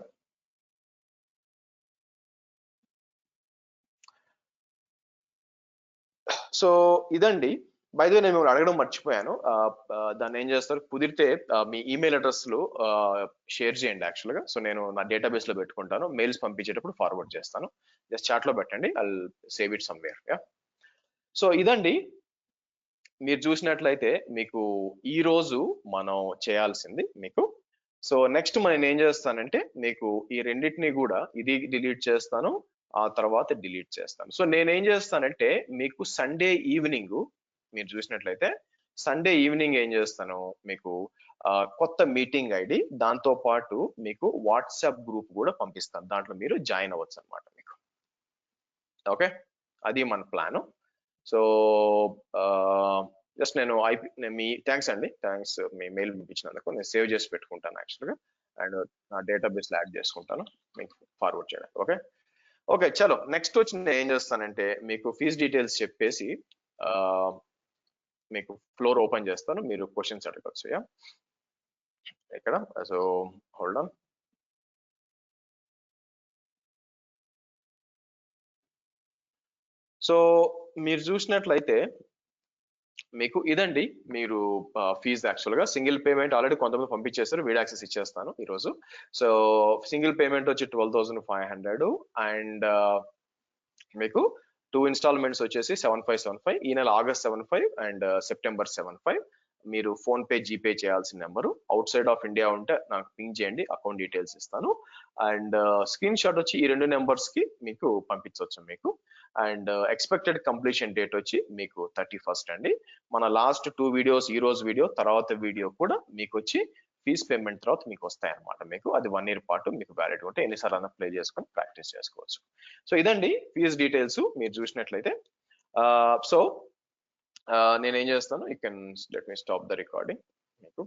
సో ఇదండి. బై ద వే నేను అడగడం మర్చిపోయాను, దాన్ని ఏం చేస్తారు, కుదిరితే మీ ఈమెయిల్ అడ్రస్లు షేర్ చేయండి యాక్చువల్గా. సో నేను నా డేటాబేస్ లో పెట్టుకుంటాను, మెయిల్స్ పంపించేటప్పుడు ఫార్వర్డ్ చేస్తాను. జస్ట్ చాట్ లో పెట్టండి, I save it somewhere. Yeah, so ఇదండి మీరు చూసినట్లయితే మీకు ఈ రోజు మనం చేయాల్సింది మీకు. సో నెక్స్ట్ మనం ఏం చేస్తానంటే, మీకు ఈ రెండింటిని కూడా ఇది డిలీట్ చేస్తాను, ఆ తర్వాత డిలీట్ చేస్తాను. సో నేనేం చేస్తానంటే, మీకు సండే ఈవినింగ్ మీరు చూసినట్లయితే సండే ఈవినింగ్ ఏం చేస్తాను, మీకు కొత్త మీటింగ్ ఐడి, దాంతో పాటు మీకు వాట్సాప్ గ్రూప్ కూడా పంపిస్తాను, దాంట్లో మీరు జాయిన్ అవ్వచ్చు అనమాట మీకు. ఓకే, అది మన ప్లాను. సో జస్ట్ నేను మీ థ్యాంక్స్ అండి, థ్యాంక్స్ మీ మెయిల్ పంపించినందుకు. నేను సేవ్ చేసి పెట్టుకుంటాను యాక్చువల్గా, అండ్ నా డేటాబేస్ లో యాడ్ చేసుకుంటాను మీకు ఫార్వర్డ్ చేయడానికి. ఓకే ఓకే, చలో నెక్స్ట్ వచ్చి నేను ఏం చేస్తానంటే, మీకు ఫీజ్ డీటెయిల్స్ చెప్పేసి మీకు ఫ్లోర్ ఓపెన్ చేస్తాను, మీరు క్వశ్చన్స్ అడగచ్చు. యా, ఇక్కడ సో హోల్డ్ ఆన్. సో మీరు చూసినట్లయితే మీకు ఇదండి, మీరు ఫీజు యాక్చువల్గా సింగిల్ పేమెంట్ ఆల్రెడీ కొంతమంది పంపించేశారు, వీడ్ యాక్సెస్ ఇచ్చేస్తాను ఈరోజు. సో సింగిల్ పేమెంట్ వచ్చి 12,500, అండ్ మీకు 2 installments వచ్చేసి 7575, ఈ నెల August 75 అండ్ September 75. మీరు ఫోన్ పే జీపే చేయాల్సిన number, out side of India ఉంటే నాకు పింక్ చేయండి, అకౌంట్ డీటెయిల్స్ ఇస్తాను. అండ్ స్క్రీన్ షాట్ వచ్చి ఈ 2 numbers కి మీకు పంపించవచ్చు మీకు. అండ్ ఎక్స్పెక్టెడ్ కంప్లీషన్ డేట్ వచ్చి మీకు 31st అండి. మన లాస్ట్ 2 వీడియోస్, ఈ రోజు వీడియో తర్వాత వీడియో కూడా మీకు వచ్చి ఫీజ్ పేమెంట్ తర్వాత మీకు వస్తాయి అనమాట. మీకు అది 1 year పాటు మీకు వ్యాలిడ్ ఉంటే ఎన్నిసార్లు అన్న ప్లే చేసుకొని ప్రాక్టీస్ చేసుకోవచ్చు. సో ఇదండి ఫీజ్ డీటెయిల్స్ మీరు చూసినట్లయితే. సో నేనేం చేస్తాను, you can let me stop the recording మీకు.